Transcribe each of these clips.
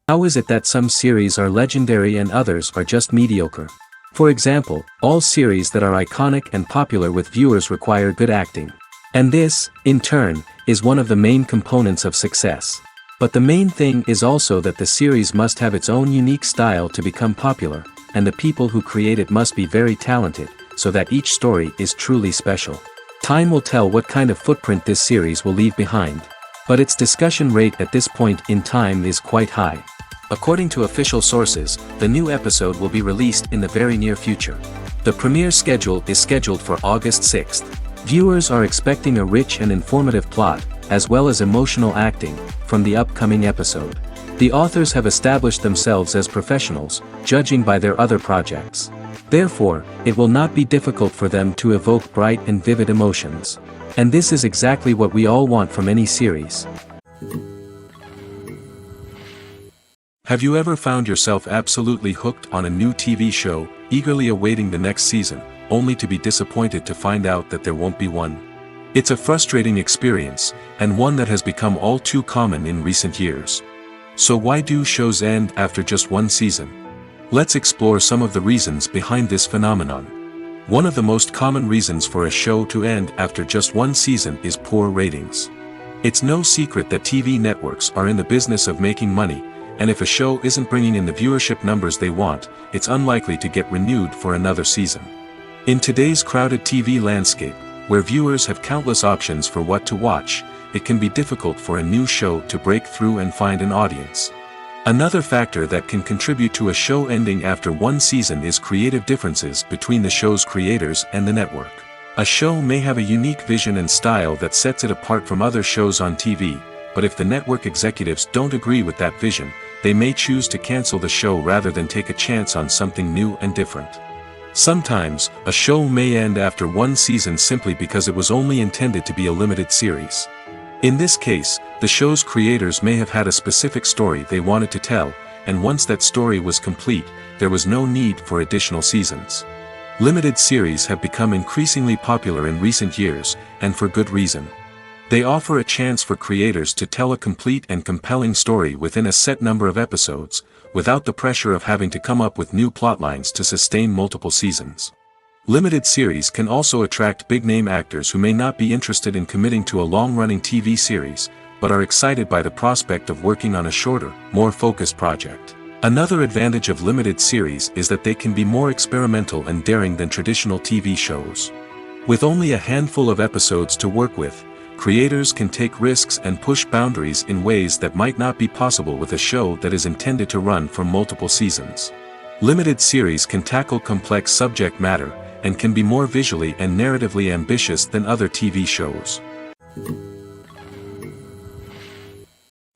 How is it that some series are legendary and others are just mediocre? For example, all series that are iconic and popular with viewers require good acting. And this, in turn, is one of the main components of success. But the main thing is also that the series must have its own unique style to become popular, and the people who create it must be very talented, so that each story is truly special. Time will tell what kind of footprint this series will leave behind. But its discussion rate at this point in time is quite high. According to official sources, the new episode will be released in the very near future. The premiere schedule is scheduled for August 6th. Viewers are expecting a rich and informative plot, as well as emotional acting, from the upcoming episode. The authors have established themselves as professionals, judging by their other projects. Therefore, it will not be difficult for them to evoke bright and vivid emotions. And this is exactly what we all want from any series. Have you ever found yourself absolutely hooked on a new TV show, eagerly awaiting the next season, only to be disappointed to find out that there won't be one? It's a frustrating experience, and one that has become all too common in recent years. So why do shows end after just one season? Let's explore some of the reasons behind this phenomenon. One of the most common reasons for a show to end after just one season is poor ratings. It's no secret that TV networks are in the business of making money, and if a show isn't bringing in the viewership numbers they want, it's unlikely to get renewed for another season. In today's crowded TV landscape, where viewers have countless options for what to watch, it can be difficult for a new show to break through and find an audience. Another factor that can contribute to a show ending after one season is creative differences between the show's creators and the network. A show may have a unique vision and style that sets it apart from other shows on TV, but if the network executives don't agree with that vision, they may choose to cancel the show rather than take a chance on something new and different. Sometimes, a show may end after one season simply because it was only intended to be a limited series. In this case, the show's creators may have had a specific story they wanted to tell, and once that story was complete, there was no need for additional seasons. Limited series have become increasingly popular in recent years, and for good reason. They offer a chance for creators to tell a complete and compelling story within a set number of episodes, without the pressure of having to come up with new plotlines to sustain multiple seasons. Limited series can also attract big-name actors who may not be interested in committing to a long-running TV series, but are excited by the prospect of working on a shorter, more focused project. Another advantage of limited series is that they can be more experimental and daring than traditional TV shows. With only a handful of episodes to work with, creators can take risks and push boundaries in ways that might not be possible with a show that is intended to run for multiple seasons. Limited series can tackle complex subject matter, and can be more visually and narratively ambitious than other TV shows.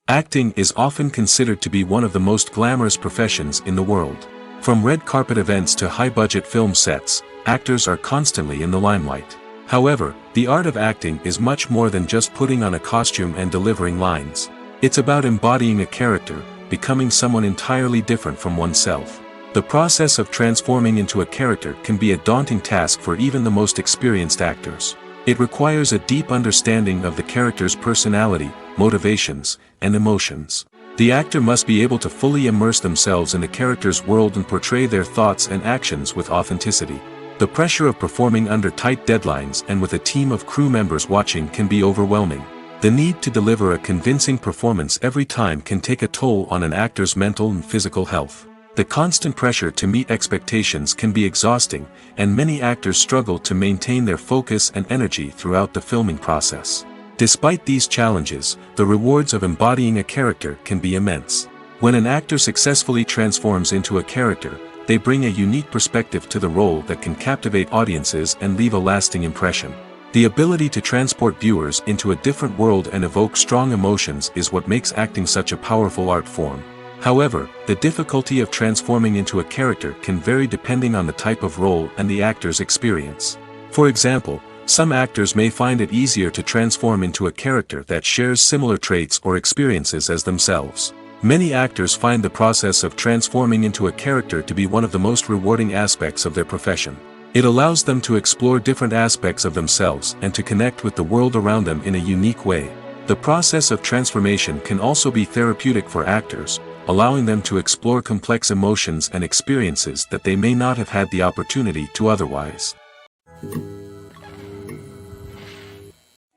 Acting is often considered to be one of the most glamorous professions in the world. From red carpet events to high-budget film sets, actors are constantly in the limelight. However, the art of acting is much more than just putting on a costume and delivering lines. It's about embodying a character, becoming someone entirely different from oneself. The process of transforming into a character can be a daunting task for even the most experienced actors. It requires a deep understanding of the character's personality, motivations, and emotions. The actor must be able to fully immerse themselves in the character's world and portray their thoughts and actions with authenticity. The pressure of performing under tight deadlines and with a team of crew members watching can be overwhelming. The need to deliver a convincing performance every time can take a toll on an actor's mental and physical health. The constant pressure to meet expectations can be exhausting, and many actors struggle to maintain their focus and energy throughout the filming process. Despite these challenges, the rewards of embodying a character can be immense. When an actor successfully transforms into a character, they bring a unique perspective to the role that can captivate audiences and leave a lasting impression. The ability to transport viewers into a different world and evoke strong emotions is what makes acting such a powerful art form. However, the difficulty of transforming into a character can vary depending on the type of role and the actor's experience. For example, some actors may find it easier to transform into a character that shares similar traits or experiences as themselves. Many actors find the process of transforming into a character to be one of the most rewarding aspects of their profession. It allows them to explore different aspects of themselves and to connect with the world around them in a unique way. The process of transformation can also be therapeutic for actors, allowing them to explore complex emotions and experiences that they may not have had the opportunity to otherwise.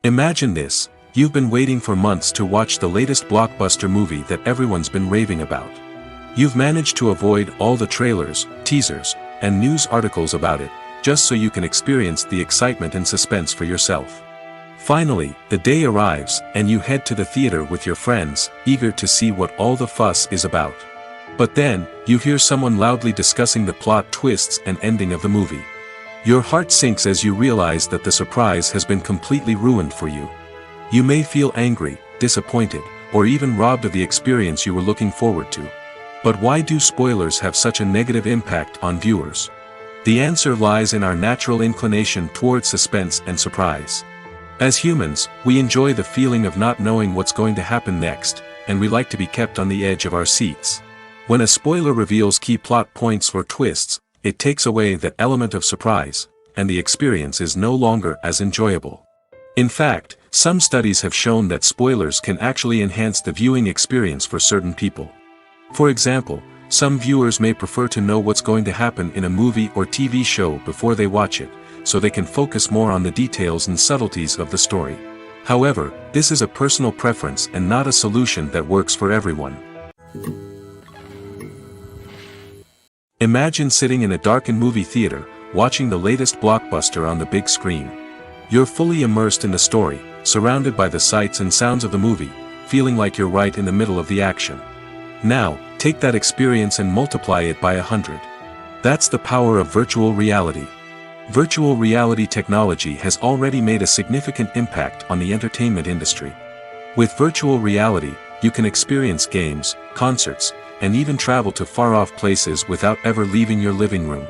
Imagine this: you've been waiting for months to watch the latest blockbuster movie that everyone's been raving about. You've managed to avoid all the trailers, teasers, and news articles about it, just so you can experience the excitement and suspense for yourself. Finally, the day arrives, and you head to the theater with your friends, eager to see what all the fuss is about. But then, you hear someone loudly discussing the plot twists and ending of the movie. Your heart sinks as you realize that the surprise has been completely ruined for you. You may feel angry, disappointed, or even robbed of the experience you were looking forward to. But why do spoilers have such a negative impact on viewers? The answer lies in our natural inclination toward suspense and surprise. As humans, we enjoy the feeling of not knowing what's going to happen next, and we like to be kept on the edge of our seats. When a spoiler reveals key plot points or twists, it takes away that element of surprise, and the experience is no longer as enjoyable. In fact, some studies have shown that spoilers can actually enhance the viewing experience for certain people. For example, some viewers may prefer to know what's going to happen in a movie or TV show before they watch it, so they can focus more on the details and subtleties of the story. However, this is a personal preference and not a solution that works for everyone. Imagine sitting in a darkened movie theater, watching the latest blockbuster on the big screen. You're fully immersed in the story, surrounded by the sights and sounds of the movie, feeling like you're right in the middle of the action. Now, take that experience and multiply it by 100. That's the power of virtual reality. Virtual reality technology has already made a significant impact on the entertainment industry. With virtual reality, you can experience games, concerts, and even travel to far-off places without ever leaving your living room.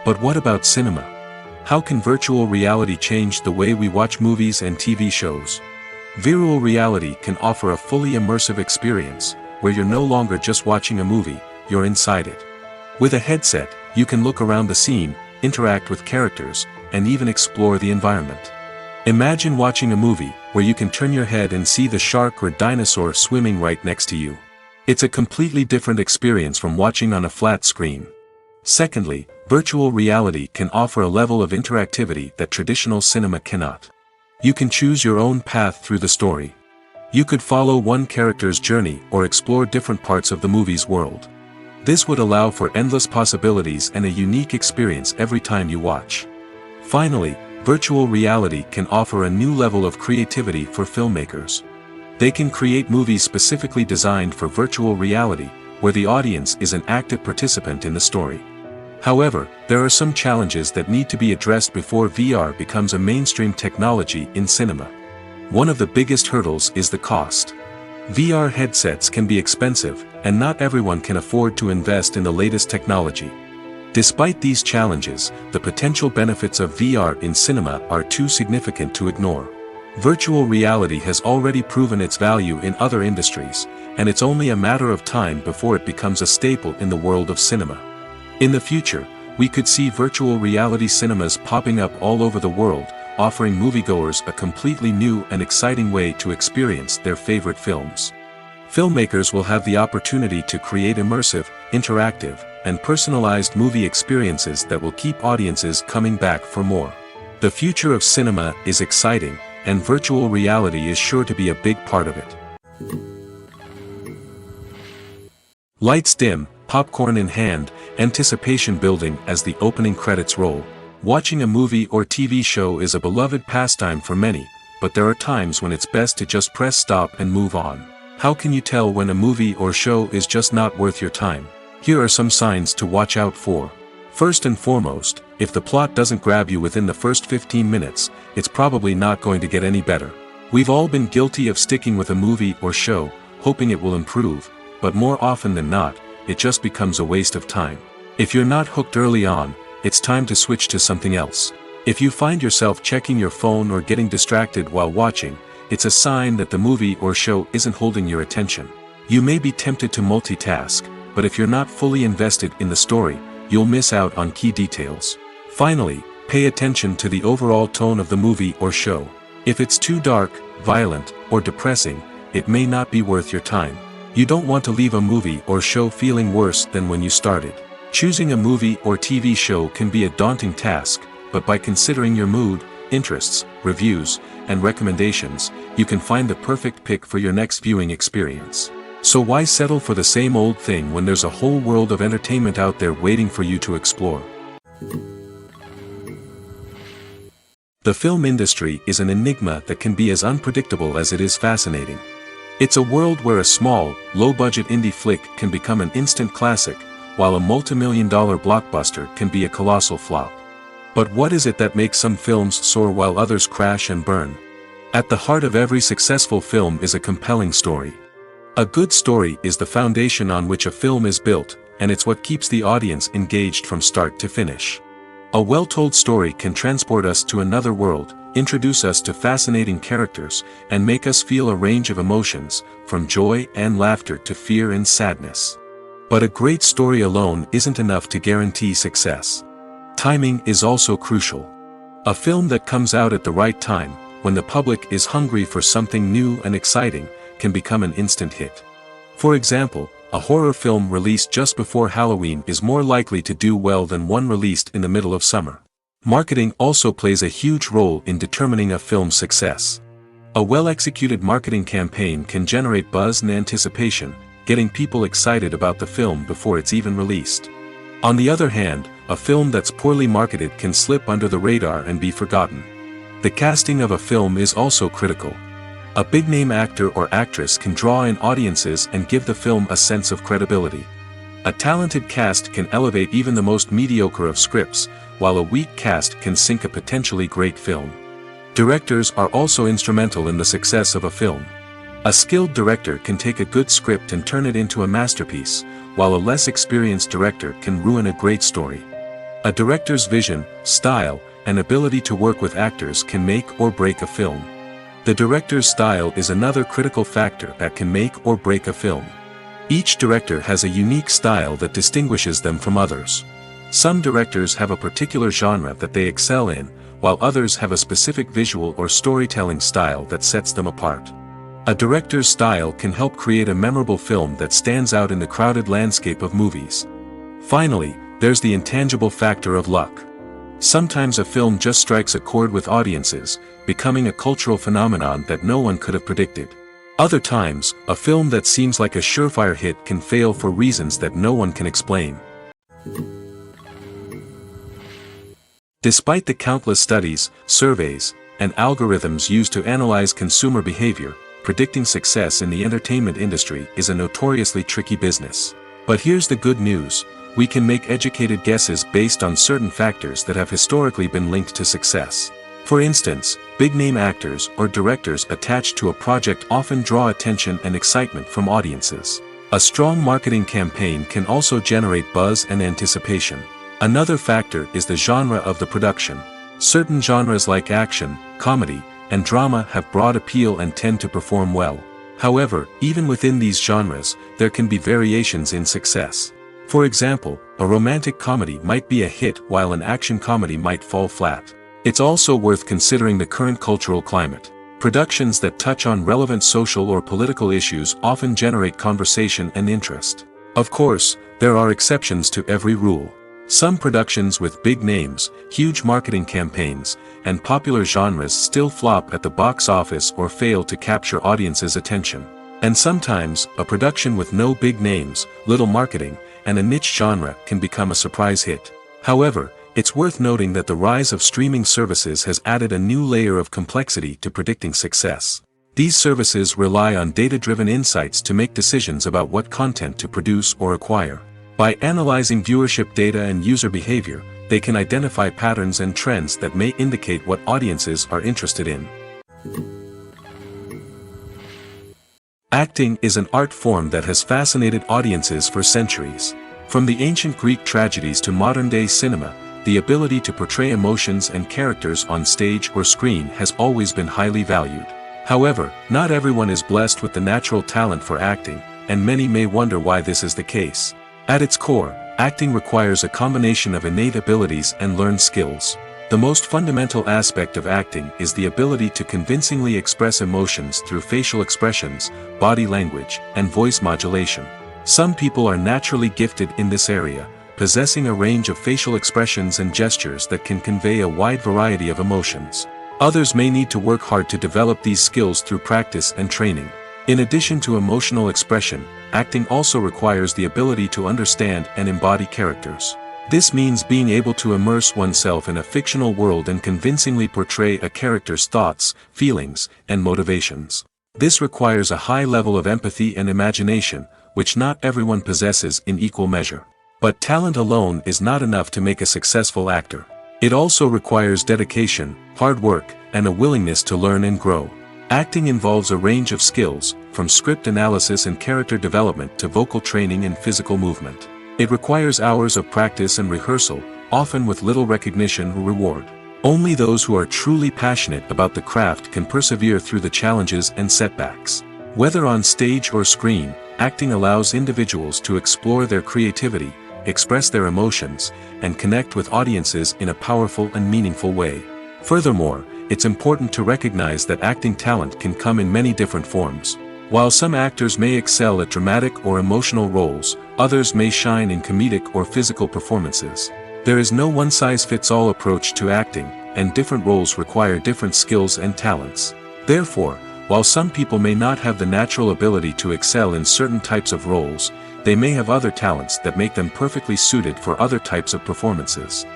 But what about cinema? How can virtual reality change the way we watch movies and TV shows? Virtual reality can offer a fully immersive experience, where you're no longer just watching a movie, you're inside it. With a headset, you can look around the scene, interact with characters, and even explore the environment. Imagine watching a movie where you can turn your head and see the shark or dinosaur swimming right next to you. It's a completely different experience from watching on a flat screen. Secondly, virtual reality can offer a level of interactivity that traditional cinema cannot. You can choose your own path through the story. You could follow one character's journey or explore different parts of the movie's world. This would allow for endless possibilities and a unique experience every time you watch. Finally, virtual reality can offer a new level of creativity for filmmakers. They can create movies specifically designed for virtual reality, where the audience is an active participant in the story. However, there are some challenges that need to be addressed before VR becomes a mainstream technology in cinema. One of the biggest hurdles is the cost. VR headsets can be expensive, and not everyone can afford to invest in the latest technology. Despite these challenges, the potential benefits of VR in cinema are too significant to ignore. Virtual reality has already proven its value in other industries, and it's only a matter of time before it becomes a staple in the world of cinema. In the future, we could see virtual reality cinemas popping up all over the world, offering moviegoers a completely new and exciting way to experience their favorite films. Filmmakers will have the opportunity to create immersive, interactive, and personalized movie experiences that will keep audiences coming back for more. The future of cinema is exciting, and virtual reality is sure to be a big part of it. Lights dim, popcorn in hand, anticipation building as the opening credits roll. Watching a movie or TV show is a beloved pastime for many, but there are times when it's best to just press stop and move on. How can you tell when a movie or show is just not worth your time? Here are some signs to watch out for. First and foremost, if the plot doesn't grab you within the first 15 minutes, it's probably not going to get any better. We've all been guilty of sticking with a movie or show, hoping it will improve, but more often than not, it just becomes a waste of time. If you're not hooked early on, it's time to switch to something else. If you find yourself checking your phone or getting distracted while watching, it's a sign that the movie or show isn't holding your attention. You may be tempted to multitask, but if you're not fully invested in the story, you'll miss out on key details. Finally, pay attention to the overall tone of the movie or show. If it's too dark, violent, or depressing, it may not be worth your time. You don't want to leave a movie or show feeling worse than when you started. Choosing a movie or TV show can be a daunting task, but by considering your mood, interests, reviews, and recommendations, you can find the perfect pick for your next viewing experience. So why settle for the same old thing when there's a whole world of entertainment out there waiting for you to explore? The film industry is an enigma that can be as unpredictable as it is fascinating. It's a world where a small, low-budget indie flick can become an instant classic, while a multi-million-dollar blockbuster can be a colossal flop. But what is it that makes some films soar while others crash and burn? At the heart of every successful film is a compelling story. A good story is the foundation on which a film is built, and it's what keeps the audience engaged from start to finish. A well-told story can transport us to another world, introduce us to fascinating characters, and make us feel a range of emotions, from joy and laughter to fear and sadness. But a great story alone isn't enough to guarantee success. Timing is also crucial. A film that comes out at the right time, when the public is hungry for something new and exciting, can become an instant hit. For example, a horror film released just before Halloween is more likely to do well than one released in the middle of summer. Marketing also plays a huge role in determining a film's success. A well-executed marketing campaign can generate buzz and anticipation, getting people excited about the film before it's even released. On the other hand, a film that's poorly marketed can slip under the radar and be forgotten. The casting of a film is also critical. A big-name actor or actress can draw in audiences and give the film a sense of credibility. A talented cast can elevate even the most mediocre of scripts, while a weak cast can sink a potentially great film. Directors are also instrumental in the success of a film. A skilled director can take a good script and turn it into a masterpiece, while a less experienced director can ruin a great story. A director's vision, style, and ability to work with actors can make or break a film. The director's style is another critical factor that can make or break a film. Each director has a unique style that distinguishes them from others. Some directors have a particular genre that they excel in, while others have a specific visual or storytelling style that sets them apart. A director's style can help create a memorable film that stands out in the crowded landscape of movies. Finally, there's the intangible factor of luck. Sometimes a film just strikes a chord with audiences, becoming a cultural phenomenon that no one could have predicted. Other times, a film that seems like a surefire hit can fail for reasons that no one can explain. Despite the countless studies, surveys, and algorithms used to analyze consumer behavior, predicting success in the entertainment industry is a notoriously tricky business. But here's the good news: we can make educated guesses based on certain factors that have historically been linked to success. For instance, big-name actors or directors attached to a project often draw attention and excitement from audiences. A strong marketing campaign can also generate buzz and anticipation. Another factor is the genre of the production. Certain genres like action, comedy, and drama have broad appeal and tend to perform well. However, even within these genres, there can be variations in success. For example, a romantic comedy might be a hit while an action comedy might fall flat. It's also worth considering the current cultural climate. Productions that touch on relevant social or political issues often generate conversation and interest. Of course, there are exceptions to every rule. Some productions with big names, huge marketing campaigns, and popular genres still flop at the box office or fail to capture audiences' attention. And sometimes, a production with no big names, little marketing, and a niche genre can become a surprise hit. However, it's worth noting that the rise of streaming services has added a new layer of complexity to predicting success. These services rely on data-driven insights to make decisions about what content to produce or acquire. By analyzing viewership data and user behavior, they can identify patterns and trends that may indicate what audiences are interested in. Acting is an art form that has fascinated audiences for centuries. From the ancient Greek tragedies to modern-day cinema, the ability to portray emotions and characters on stage or screen has always been highly valued. However, not everyone is blessed with the natural talent for acting, and many may wonder why this is the case. At its core, acting requires a combination of innate abilities and learned skills. The most fundamental aspect of acting is the ability to convincingly express emotions through facial expressions, body language, and voice modulation. Some people are naturally gifted in this area, possessing a range of facial expressions and gestures that can convey a wide variety of emotions. Others may need to work hard to develop these skills through practice and training. In addition to emotional expression, acting also requires the ability to understand and embody characters. This means being able to immerse oneself in a fictional world and convincingly portray a character's thoughts, feelings, and motivations. This requires a high level of empathy and imagination, which not everyone possesses in equal measure. But talent alone is not enough to make a successful actor. It also requires dedication, hard work, and a willingness to learn and grow. Acting involves a range of skills, from script analysis and character development to vocal training and physical movement. It requires hours of practice and rehearsal, often with little recognition or reward. Only those who are truly passionate about the craft can persevere through the challenges and setbacks. Whether on stage or screen, acting allows individuals to explore their creativity, express their emotions, and connect with audiences in a powerful and meaningful way. Furthermore, it's important to recognize that acting talent can come in many different forms. While some actors may excel at dramatic or emotional roles, others may shine in comedic or physical performances. There is no one-size-fits-all approach to acting, and different roles require different skills and talents. Therefore, while some people may not have the natural ability to excel in certain types of roles, they may have other talents that make them perfectly suited for other types of performances.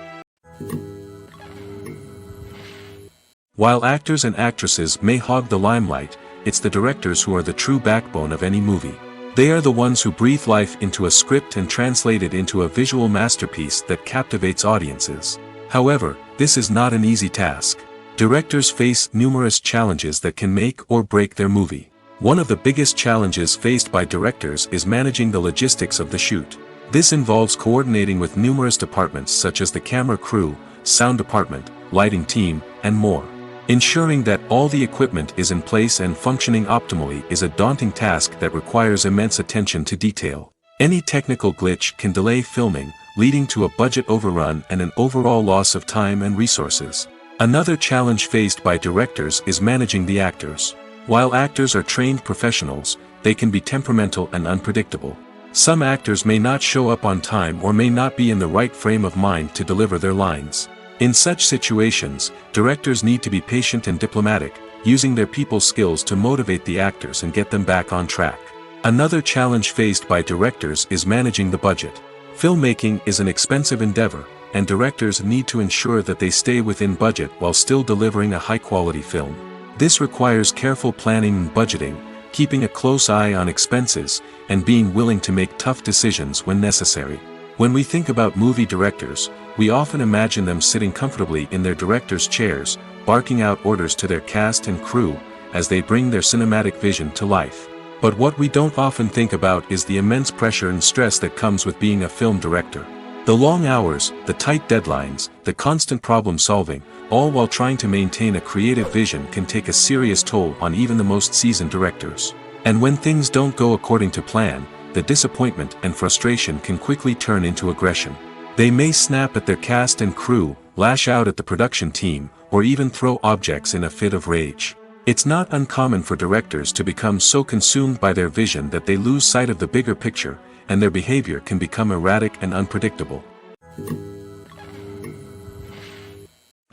While actors and actresses may hog the limelight, it's the directors who are the true backbone of any movie. They are the ones who breathe life into a script and translate it into a visual masterpiece that captivates audiences. However, this is not an easy task. Directors face numerous challenges that can make or break their movie. One of the biggest challenges faced by directors is managing the logistics of the shoot. This involves coordinating with numerous departments such as the camera crew, sound department, lighting team, and more. Ensuring that all the equipment is in place and functioning optimally is a daunting task that requires immense attention to detail. Any technical glitch can delay filming, leading to a budget overrun and an overall loss of time and resources. Another challenge faced by directors is managing the actors. While actors are trained professionals, they can be temperamental and unpredictable. Some actors may not show up on time or may not be in the right frame of mind to deliver their lines. In such situations, directors need to be patient and diplomatic, using their people skills to motivate the actors and get them back on track. Another challenge faced by directors is managing the budget. Filmmaking is an expensive endeavor, and directors need to ensure that they stay within budget while still delivering a high-quality film. This requires careful planning and budgeting, keeping a close eye on expenses, and being willing to make tough decisions when necessary. When we think about movie directors, we often imagine them sitting comfortably in their director's chairs, barking out orders to their cast and crew, as they bring their cinematic vision to life. But what we don't often think about is the immense pressure and stress that comes with being a film director. The long hours, the tight deadlines, the constant problem solving, all while trying to maintain a creative vision can take a serious toll on even the most seasoned directors. And when things don't go according to plan, the disappointment and frustration can quickly turn into aggression. They may snap at their cast and crew, lash out at the production team, or even throw objects in a fit of rage. It's not uncommon for directors to become so consumed by their vision that they lose sight of the bigger picture, and their behavior can become erratic and unpredictable.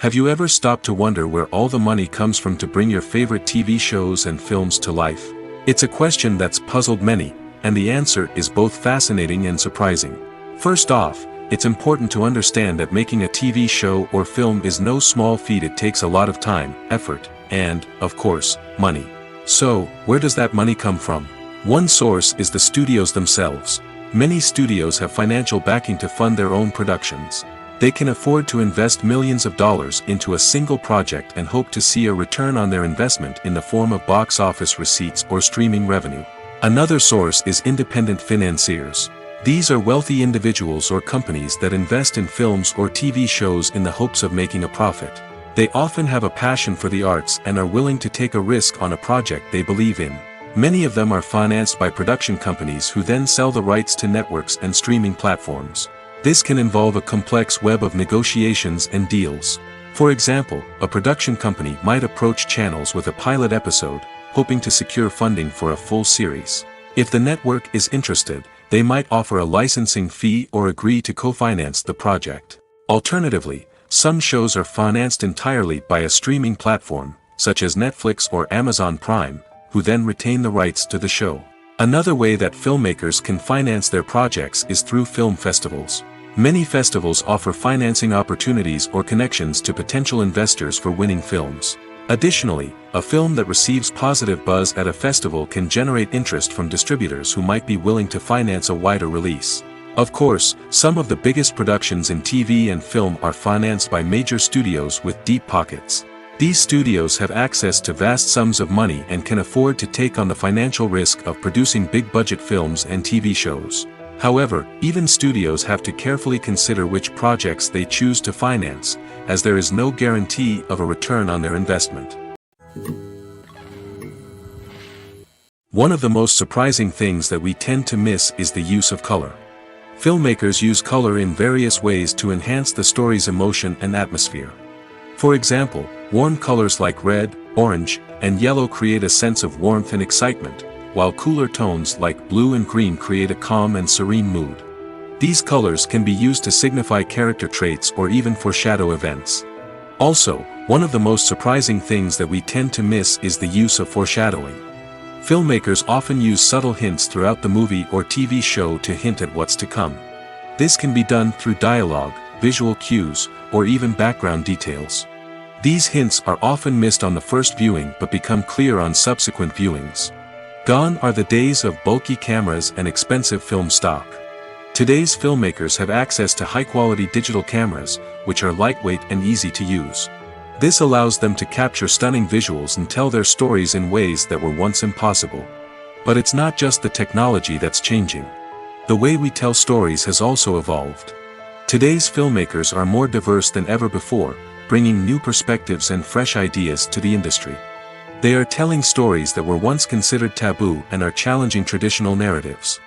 Have you ever stopped to wonder where all the money comes from to bring your favorite TV shows and films to life? It's a question that's puzzled many, and the answer is both fascinating and surprising. First off, it's important to understand that making a TV show or film is no small feat. It takes a lot of time, effort, and, of course, money. So, where does that money come from? One source is the studios themselves. Many studios have financial backing to fund their own productions. They can afford to invest millions of dollars into a single project and hope to see a return on their investment in the form of box office receipts or streaming revenue. Another source is independent financiers. These are wealthy individuals or companies that invest in films or TV shows in the hopes of making a profit. They often have a passion for the arts and are willing to take a risk on a project they believe in. Many of them are financed by production companies who then sell the rights to networks and streaming platforms. This can involve a complex web of negotiations and deals. For example, a production company might approach channels with a pilot episode, hoping to secure funding for a full series. If the network is interested, they might offer a licensing fee or agree to co-finance the project. Alternatively, some shows are financed entirely by a streaming platform, such as Netflix or Amazon Prime, who then retain the rights to the show. Another way that filmmakers can finance their projects is through film festivals. Many festivals offer financing opportunities or connections to potential investors for winning films. Additionally, a film that receives positive buzz at a festival can generate interest from distributors who might be willing to finance a wider release. Of course, some of the biggest productions in TV and film are financed by major studios with deep pockets. These studios have access to vast sums of money and can afford to take on the financial risk of producing big-budget films and TV shows. However, even studios have to carefully consider which projects they choose to finance, as there is no guarantee of a return on their investment. One of the most surprising things that we tend to miss is the use of color. Filmmakers use color in various ways to enhance the story's emotion and atmosphere. For example, warm colors like red, orange, and yellow create a sense of warmth and excitement, while cooler tones like blue and green create a calm and serene mood. These colors can be used to signify character traits or even foreshadow events. Also, one of the most surprising things that we tend to miss is the use of foreshadowing. Filmmakers often use subtle hints throughout the movie or TV show to hint at what's to come. This can be done through dialogue, visual cues, or even background details. These hints are often missed on the first viewing but become clear on subsequent viewings. Gone are the days of bulky cameras and expensive film stock. Today's filmmakers have access to high-quality digital cameras, which are lightweight and easy to use. This allows them to capture stunning visuals and tell their stories in ways that were once impossible. But it's not just the technology that's changing. The way we tell stories has also evolved. Today's filmmakers are more diverse than ever before, bringing new perspectives and fresh ideas to the industry. They are telling stories that were once considered taboo and are challenging traditional narratives.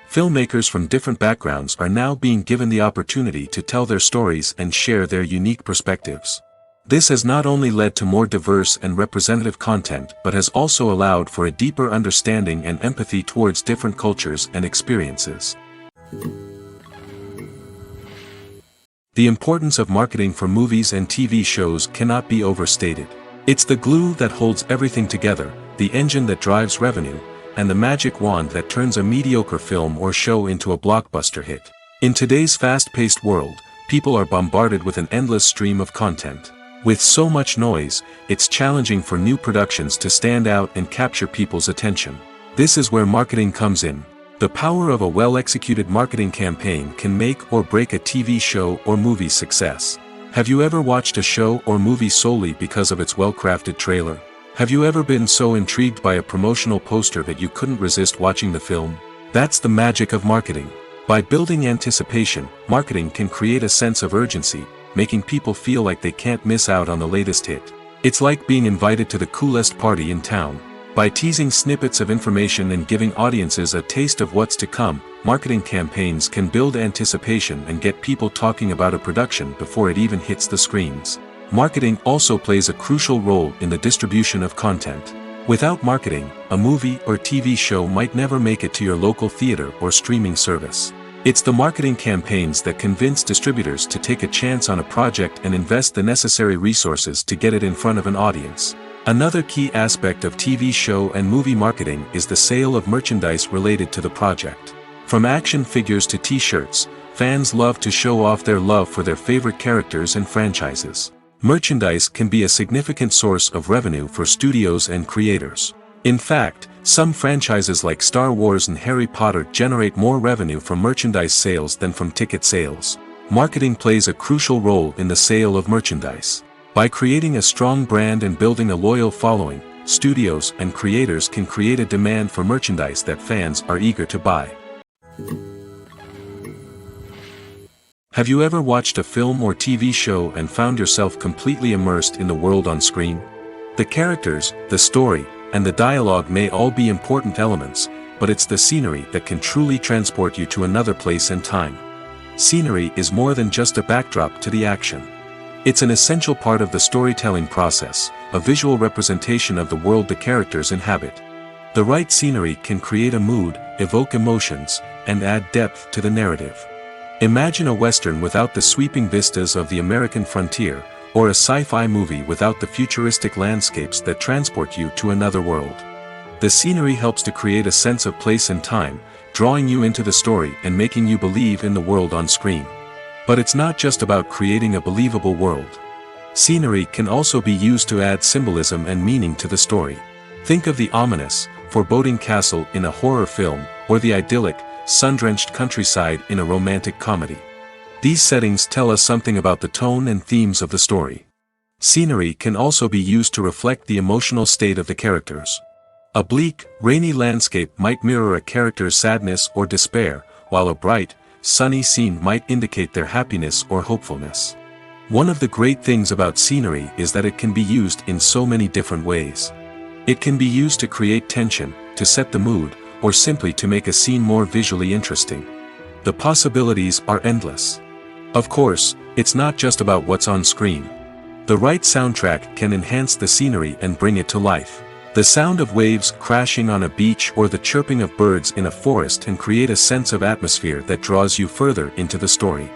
Filmmakers from different backgrounds are now being given the opportunity to tell their stories and share their unique perspectives. This has not only led to more diverse and representative content but has also allowed for a deeper understanding and empathy towards different cultures and experiences. The importance of marketing for movies and TV shows cannot be overstated. It's the glue that holds everything together, the engine that drives revenue, and the magic wand that turns a mediocre film or show into a blockbuster hit. In today's fast-paced world, people are bombarded with an endless stream of content. With so much noise, it's challenging for new productions to stand out and capture people's attention. This is where marketing comes in. The power of a well-executed marketing campaign can make or break a TV show or movie's success. Have you ever watched a show or movie solely because of its well-crafted trailer? Have you ever been so intrigued by a promotional poster that you couldn't resist watching the film? That's the magic of marketing. By building anticipation, marketing can create a sense of urgency, making people feel like they can't miss out on the latest hit. It's like being invited to the coolest party in town. By teasing snippets of information and giving audiences a taste of what's to come, marketing campaigns can build anticipation and get people talking about a production before it even hits the screens. Marketing also plays a crucial role in the distribution of content. Without marketing, a movie or TV show might never make it to your local theater or streaming service. It's the marketing campaigns that convince distributors to take a chance on a project and invest the necessary resources to get it in front of an audience. Another key aspect of TV show and movie marketing is the sale of merchandise related to the project. From action figures to t-shirts, fans love to show off their love for their favorite characters and franchises. Merchandise can be a significant source of revenue for studios and creators. In fact, some franchises like Star Wars and Harry Potter generate more revenue from merchandise sales than from ticket sales. Marketing plays a crucial role in the sale of merchandise. By creating a strong brand and building a loyal following, studios and creators can create a demand for merchandise that fans are eager to buy. Have you ever watched a film or TV show and found yourself completely immersed in the world on screen? The characters, the story, and the dialogue may all be important elements, but it's the scenery that can truly transport you to another place and time. Scenery is more than just a backdrop to the action. It's an essential part of the storytelling process, a visual representation of the world the characters inhabit. The right scenery can create a mood, evoke emotions, and add depth to the narrative. Imagine a Western without the sweeping vistas of the American frontier, or a sci-fi movie without the futuristic landscapes that transport you to another world. The scenery helps to create a sense of place and time, drawing you into the story and making you believe in the world on screen. But it's not just about creating a believable world. Scenery can also be used to add symbolism and meaning to the story. Think of the ominous, foreboding castle in a horror film, or the idyllic, sun-drenched countryside in a romantic comedy. These settings tell us something about the tone and themes of the story. Scenery can also be used to reflect the emotional state of the characters. A bleak, rainy landscape might mirror a character's sadness or despair, while a bright, sunny scene might indicate their happiness or hopefulness. One of the great things about scenery is that it can be used in so many different ways. It can be used to create tension, to set the mood, or simply to make a scene more visually interesting. The possibilities are endless. Of course, it's not just about what's on screen. The right soundtrack can enhance the scenery and bring it to life. The sound of waves crashing on a beach or the chirping of birds in a forest can create a sense of atmosphere that draws you further into the story.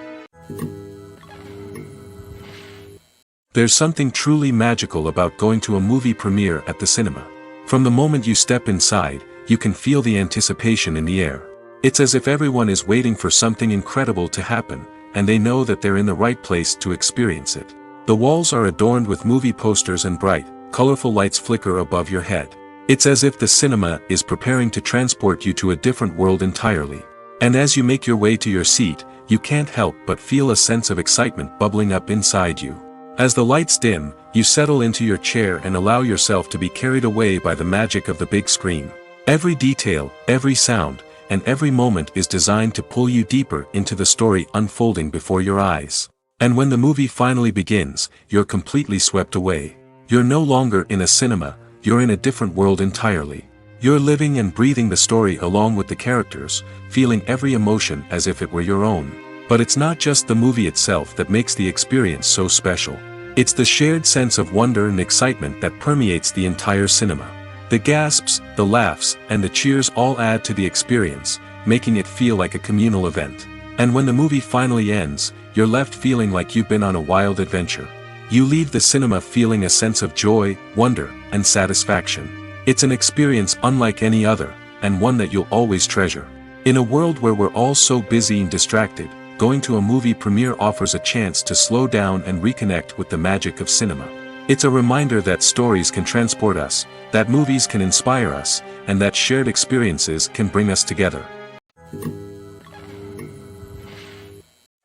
There's something truly magical about going to a movie premiere at the cinema. From the moment you step inside, you can feel the anticipation in the air. It's as if everyone is waiting for something incredible to happen, and they know that they're in the right place to experience it. The walls are adorned with movie posters and bright, colorful lights flicker above your head. It's as if the cinema is preparing to transport you to a different world entirely. And as you make your way to your seat, you can't help but feel a sense of excitement bubbling up inside you. As the lights dim, you settle into your chair and allow yourself to be carried away by the magic of the big screen. Every detail, every sound, and every moment is designed to pull you deeper into the story unfolding before your eyes. And when the movie finally begins, you're completely swept away. You're no longer in a cinema, you're in a different world entirely. You're living and breathing the story along with the characters, feeling every emotion as if it were your own. But it's not just the movie itself that makes the experience so special. It's the shared sense of wonder and excitement that permeates the entire cinema. The gasps, the laughs, and the cheers all add to the experience, making it feel like a communal event. And when the movie finally ends, you're left feeling like you've been on a wild adventure. You leave the cinema feeling a sense of joy, wonder, and satisfaction. It's an experience unlike any other, and one that you'll always treasure. In a world where we're all so busy and distracted, going to a movie premiere offers a chance to slow down and reconnect with the magic of cinema. It's a reminder that stories can transport us, that movies can inspire us, and that shared experiences can bring us together.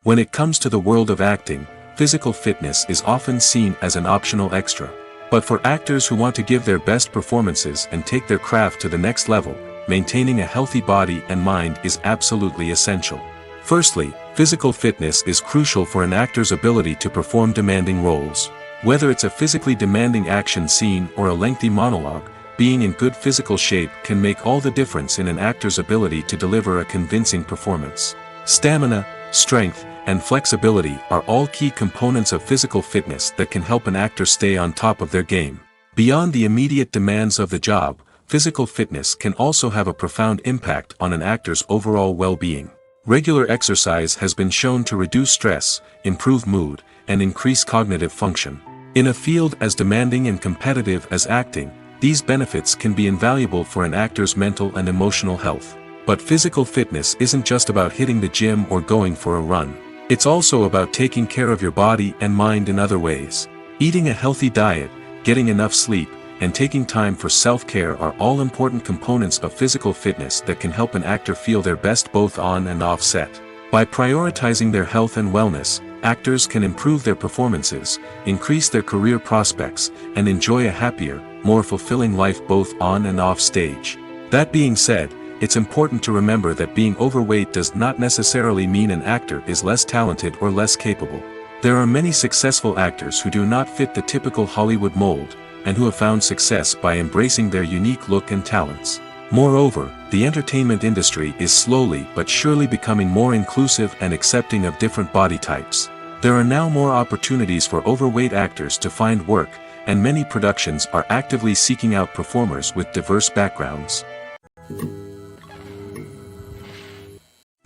When it comes to the world of acting, physical fitness is often seen as an optional extra. But for actors who want to give their best performances and take their craft to the next level, maintaining a healthy body and mind is absolutely essential. Firstly, physical fitness is crucial for an actor's ability to perform demanding roles. Whether it's a physically demanding action scene or a lengthy monologue, being in good physical shape can make all the difference in an actor's ability to deliver a convincing performance. Stamina, strength, and flexibility are all key components of physical fitness that can help an actor stay on top of their game. Beyond the immediate demands of the job, physical fitness can also have a profound impact on an actor's overall well-being. Regular exercise has been shown to reduce stress, improve mood, and increase cognitive function. In a field as demanding and competitive as acting, these benefits can be invaluable for an actor's mental and emotional health. But physical fitness isn't just about hitting the gym or going for a run. It's also about taking care of your body and mind in other ways. Eating a healthy diet, getting enough sleep, and taking time for self-care are all important components of physical fitness that can help an actor feel their best both on and off set. By prioritizing their health and wellness, actors can improve their performances, increase their career prospects, and enjoy a happier, more fulfilling life both on and off stage. That being said, it's important to remember that being overweight does not necessarily mean an actor is less talented or less capable. There are many successful actors who do not fit the typical Hollywood mold, and who have found success by embracing their unique look and talents. Moreover, the entertainment industry is slowly but surely becoming more inclusive and accepting of different body types. There are now more opportunities for overweight actors to find work, and many productions are actively seeking out performers with diverse backgrounds.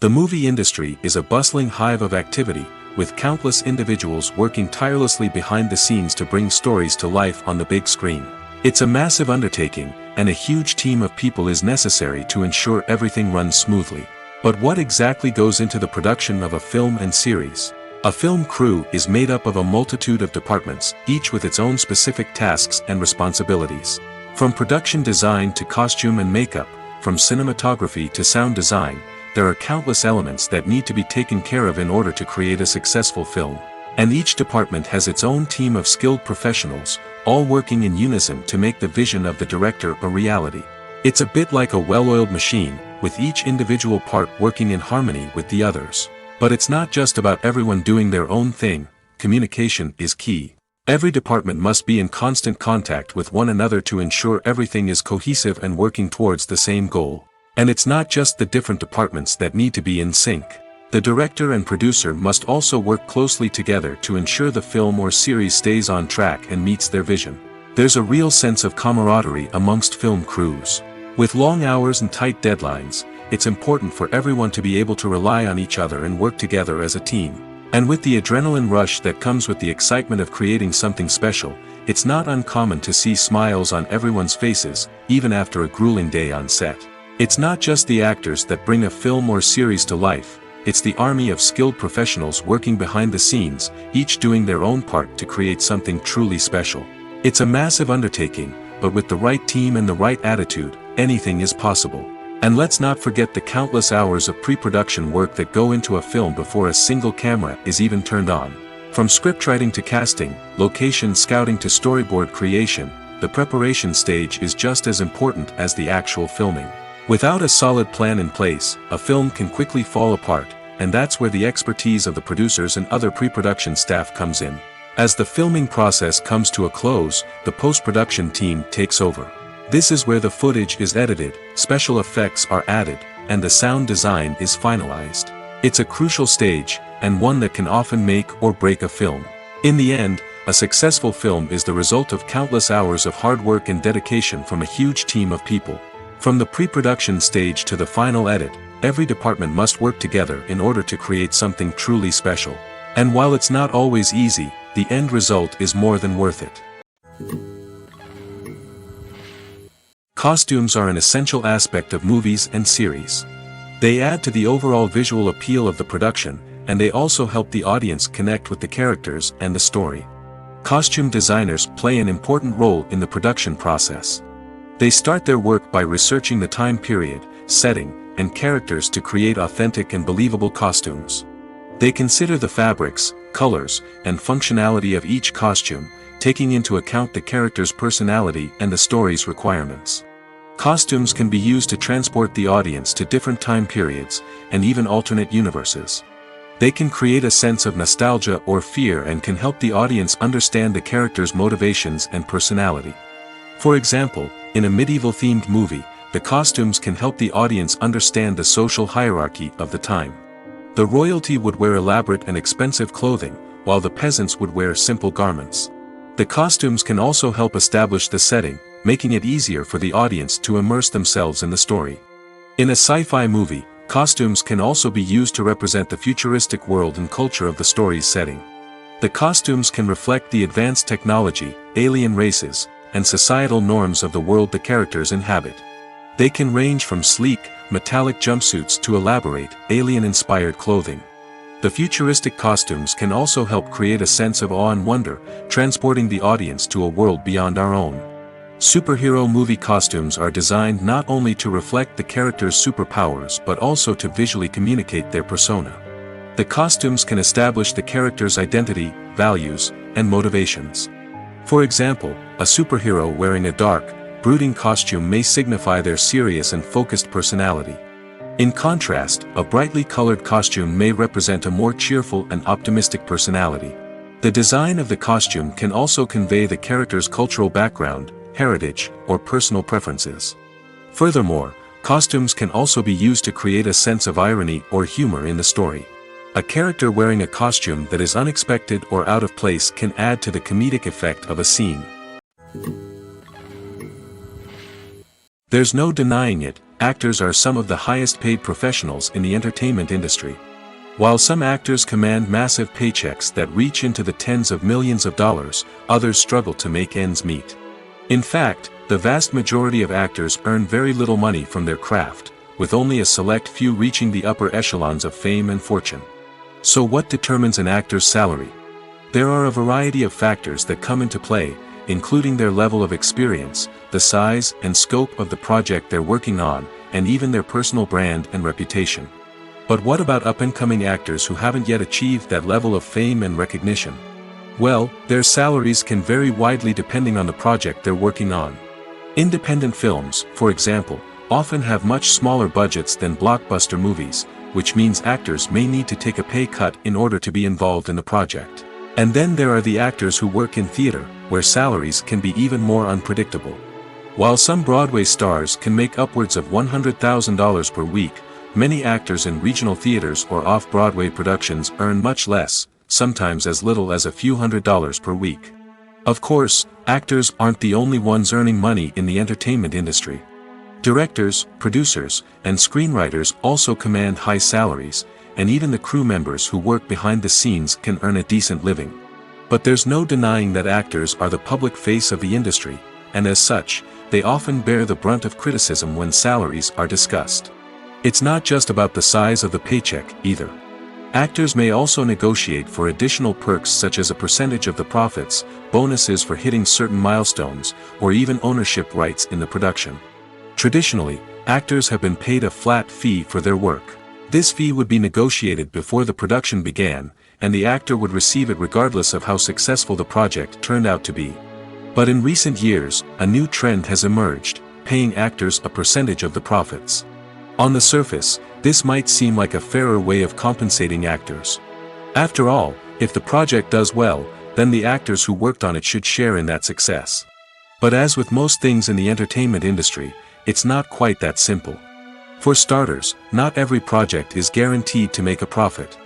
The movie industry is a bustling hive of activity, with countless individuals working tirelessly behind the scenes to bring stories to life on the big screen. It's a massive undertaking, and a huge team of people is necessary to ensure everything runs smoothly. But what exactly goes into the production of a film and series? A film crew is made up of a multitude of departments, each with its own specific tasks and responsibilities. From production design to costume and makeup, from cinematography to sound design, there are countless elements that need to be taken care of in order to create a successful film. And each department has its own team of skilled professionals, all working in unison to make the vision of the director a reality. It's a bit like a well-oiled machine, with each individual part working in harmony with the others. But it's not just about everyone doing their own thing. Communication is key. Every department must be in constant contact with one another to ensure everything is cohesive and working towards the same goal. And it's not just the different departments that need to be in sync. The director and producer must also work closely together to ensure the film or series stays on track and meets their vision. There's a real sense of camaraderie amongst film crews. With long hours and tight deadlines, it's important for everyone to be able to rely on each other and work together as a team. And with the adrenaline rush that comes with the excitement of creating something special, it's not uncommon to see smiles on everyone's faces, even after a grueling day on set. It's not just the actors that bring a film or series to life, it's the army of skilled professionals working behind the scenes, each doing their own part to create something truly special. It's a massive undertaking, but with the right team and the right attitude, anything is possible. And let's not forget the countless hours of pre-production work that go into a film before a single camera is even turned on. From scriptwriting to casting, location scouting to storyboard creation, the preparation stage is just as important as the actual filming. Without a solid plan in place, a film can quickly fall apart, and that's where the expertise of the producers and other pre-production staff comes in. As the filming process comes to a close, the post-production team takes over. This is where the footage is edited, special effects are added, and the sound design is finalized. It's a crucial stage, and one that can often make or break a film. In the end, a successful film is the result of countless hours of hard work and dedication from a huge team of people. From the pre-production stage to the final edit, every department must work together in order to create something truly special. And while it's not always easy, the end result is more than worth it. Costumes are an essential aspect of movies and series. They add to the overall visual appeal of the production, and they also help the audience connect with the characters and the story. Costume designers play an important role in the production process. They start their work by researching the time period, setting, and characters to create authentic and believable costumes. They consider the fabrics, colors, and functionality of each costume, taking into account the character's personality and the story's requirements. Costumes can be used to transport the audience to different time periods, and even alternate universes. They can create a sense of nostalgia or fear and can help the audience understand the character's motivations and personality. For example, in a medieval-themed movie, the costumes can help the audience understand the social hierarchy of the time. The royalty would wear elaborate and expensive clothing, while the peasants would wear simple garments. The costumes can also help establish the setting, making it easier for the audience to immerse themselves in the story. In a sci-fi movie, Costumes can also be used to represent the futuristic world and culture of the story's setting. The costumes can reflect the advanced technology, alien races, and societal norms of the world the characters inhabit. They can range from sleek, metallic jumpsuits to elaborate, alien-inspired clothing. The futuristic costumes can also help create a sense of awe and wonder, transporting the audience to a world beyond our own. Superhero movie costumes are designed not only to reflect the character's superpowers but also to visually communicate their persona. The costumes can establish the character's identity, values, and motivations. For example, a superhero wearing a dark, brooding costume may signify their serious and focused personality. In contrast, a brightly colored costume may represent a more cheerful and optimistic personality. The design of the costume can also convey the character's cultural background, heritage, or personal preferences. Furthermore, costumes can also be used to create a sense of irony or humor in the story. A character wearing a costume that is unexpected or out of place can add to the comedic effect of a scene. There's no denying it, actors are some of the highest paid professionals in the entertainment industry. While some actors command massive paychecks that reach into the tens of millions of dollars, others struggle to make ends meet. In fact, the vast majority of actors earn very little money from their craft, with only a select few reaching the upper echelons of fame and fortune. So what determines an actor's salary? There are a variety of factors that come into play, including their level of experience, the size and scope of the project they're working on, and even their personal brand and reputation. But what about up-and-coming actors who haven't yet achieved that level of fame and recognition? Well, their salaries can vary widely depending on the project they're working on. Independent films, for example, often have much smaller budgets than blockbuster movies, which means actors may need to take a pay cut in order to be involved in the project. And then there are the actors who work in theater, where salaries can be even more unpredictable. While some Broadway stars can make upwards of $100,000 per week, many actors in regional theaters or off-Broadway productions earn much less, sometimes as little as a few $100s per week. Of course, actors aren't the only ones earning money in the entertainment industry. Directors, producers, and screenwriters also command high salaries, and even the crew members who work behind the scenes can earn a decent living. But there's no denying that actors are the public face of the industry, and as such, they often bear the brunt of criticism when salaries are discussed. It's not just about the size of the paycheck, either. Actors may also negotiate for additional perks such as a percentage of the profits, bonuses for hitting certain milestones, or even ownership rights in the production. Traditionally, actors have been paid a flat fee for their work. This fee would be negotiated before the production began, and the actor would receive it regardless of how successful the project turned out to be. But in recent years, a new trend has emerged, paying actors a percentage of the profits. On the surface, this might seem like a fairer way of compensating actors. After all, if the project does well, then the actors who worked on it should share in that success. But as with most things in the entertainment industry, it's not quite that simple. For starters, not every project is guaranteed to make a profit.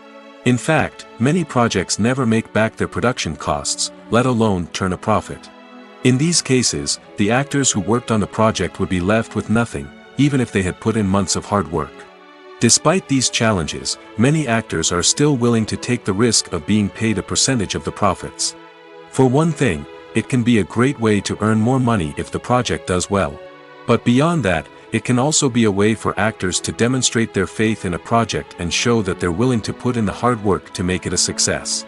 In fact, many projects never make back their production costs, let alone turn a profit. In these cases, the actors who worked on the project would be left with nothing, even if they had put in months of hard work. Despite these challenges, many actors are still willing to take the risk of being paid a percentage of the profits. For one thing, it can be a great way to earn more money if the project does well. But beyond that, it can also be a way for actors to demonstrate their faith in a project and show that they're willing to put in the hard work to make it a success.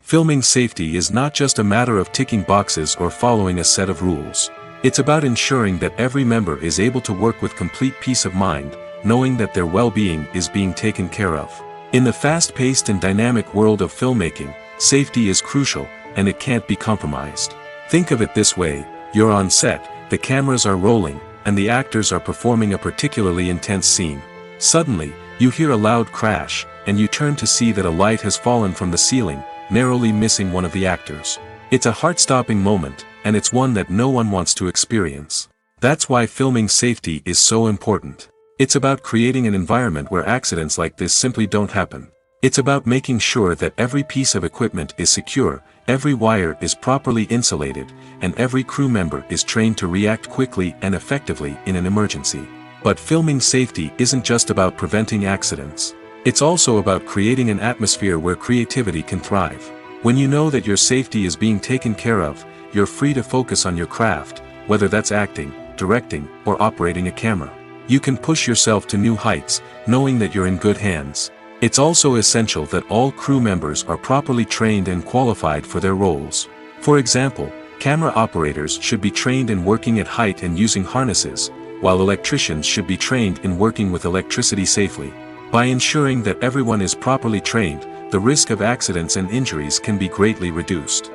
Filming safety is not just a matter of ticking boxes or following a set of rules. It's about ensuring that every member is able to work with complete peace of mind, knowing that their well-being is being taken care of. In the fast-paced and dynamic world of filmmaking, safety is crucial, and it can't be compromised. Think of it this way: you're on set, the cameras are rolling, and the actors are performing a particularly intense scene. Suddenly, you hear a loud crash, and you turn to see that a light has fallen from the ceiling, narrowly missing one of the actors. It's a heart-stopping moment, and it's one that no one wants to experience. That's why filming safety is so important. It's about creating an environment where accidents like this simply don't happen. It's about making sure that every piece of equipment is secure, every wire is properly insulated, and every crew member is trained to react quickly and effectively in an emergency. But filming safety isn't just about preventing accidents. It's also about creating an atmosphere where creativity can thrive. When you know that your safety is being taken care of, you're free to focus on your craft, whether that's acting, directing, or operating a camera. You can push yourself to new heights, knowing that you're in good hands. It's also essential that all crew members are properly trained and qualified for their roles. For example, camera operators should be trained in working at height and using harnesses, while electricians should be trained in working with electricity safely. By ensuring that everyone is properly trained, the risk of accidents and injuries can be greatly reduced.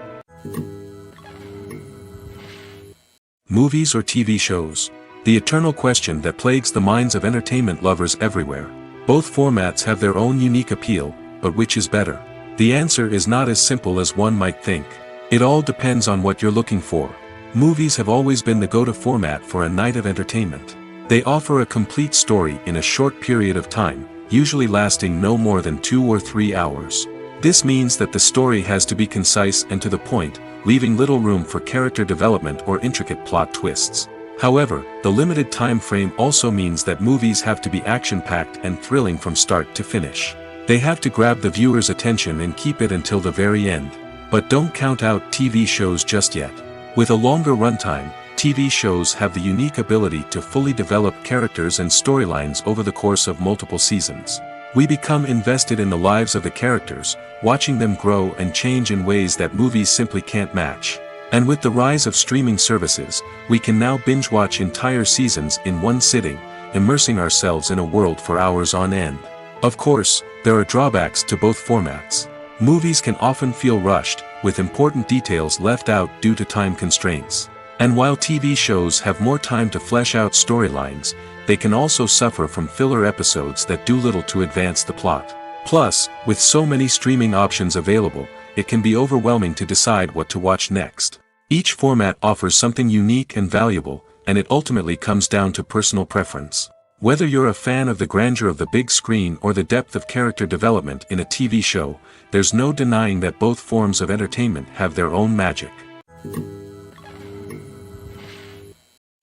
Movies or TV shows? The eternal question that plagues the minds of entertainment lovers everywhere. Both formats have their own unique appeal, but which is better? The answer is not as simple as one might think. It all depends on what you're looking for. Movies have always been the go-to format for a night of entertainment. They offer a complete story in a short period of time, usually lasting no more than 2 or 3 hours. This means that the story has to be concise and to the point, leaving little room for character development or intricate plot twists. However, the limited time frame also means that movies have to be action-packed and thrilling from start to finish. They have to grab the viewer's attention and keep it until the very end. But don't count out TV shows just yet. With a longer runtime, TV shows have the unique ability to fully develop characters and storylines over the course of multiple seasons. We become invested in the lives of the characters, watching them grow and change in ways that movies simply can't match. And with the rise of streaming services, we can now binge-watch entire seasons in one sitting, immersing ourselves in a world for hours on end. Of course, there are drawbacks to both formats. Movies can often feel rushed, with important details left out due to time constraints. And while TV shows have more time to flesh out storylines, they can also suffer from filler episodes that do little to advance the plot. Plus, with so many streaming options available, it can be overwhelming to decide what to watch next. Each format offers something unique and valuable, and it ultimately comes down to personal preference. Whether you're a fan of the grandeur of the big screen or the depth of character development in a TV show, there's no denying that both forms of entertainment have their own magic.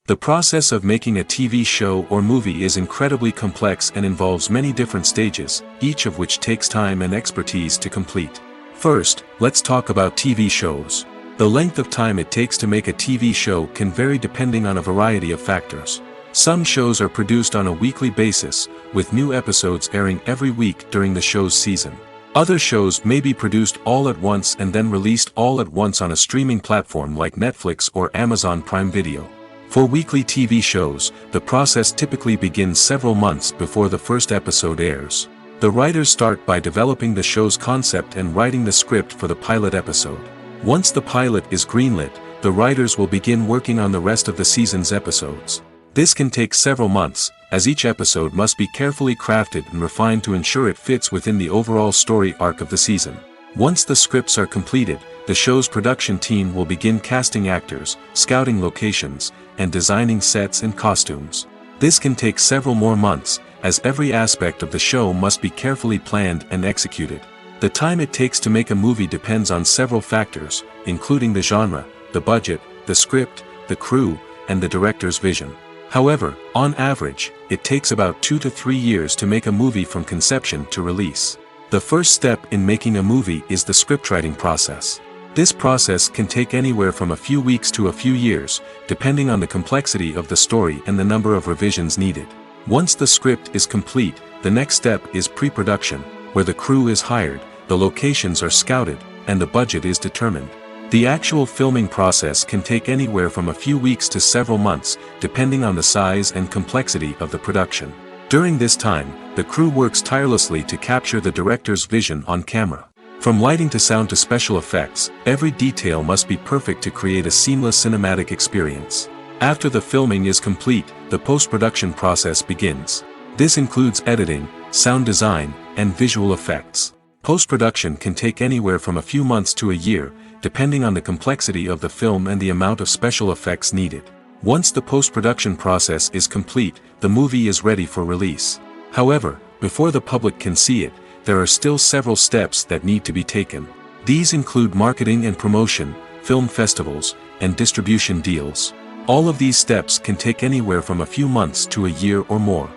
The process of making a TV show or movie is incredibly complex and involves many different stages, each of which takes time and expertise to complete. First, let's talk about TV shows. The length of time it takes to make a TV show can vary depending on a variety of factors. Some shows are produced on a weekly basis, with new episodes airing every week during the show's season. Other shows may be produced all at once and then released all at once on a streaming platform like Netflix or Amazon Prime Video. For weekly TV shows, the process typically begins several months before the first episode airs. The writers start by developing the show's concept and writing the script for the pilot episode. Once the pilot is greenlit, the writers will begin working on the rest of the season's episodes. This can take several months, as each episode must be carefully crafted and refined to ensure it fits within the overall story arc of the season. Once the scripts are completed, the show's production team will begin casting actors, scouting locations, and designing sets and costumes. This can take several more months, as every aspect of the show must be carefully planned and executed. The time it takes to make a movie depends on several factors, including the genre, the budget, the script, the crew, and the director's vision. However, on average, it takes about 2 to 3 years to make a movie from conception to release. The first step in making a movie is the scriptwriting process. This process can take anywhere from a few weeks to a few years, depending on the complexity of the story and the number of revisions needed. Once the script is complete, the next step is pre-production, where the crew is hired, the locations are scouted, and the budget is determined. The actual filming process can take anywhere from a few weeks to several months, depending on the size and complexity of the production. During this time, the crew works tirelessly to capture the director's vision on camera. From lighting to sound to special effects, every detail must be perfect to create a seamless cinematic experience. After the filming is complete, the post-production process begins. This includes editing, sound design, and visual effects. Post-production can take anywhere from a few months to a year, depending on the complexity of the film and the amount of special effects needed. Once the post-production process is complete, the movie is ready for release. However, before the public can see it, there are still several steps that need to be taken. These include marketing and promotion, film festivals, and distribution deals. All of these steps can take anywhere from a few months to a year or more.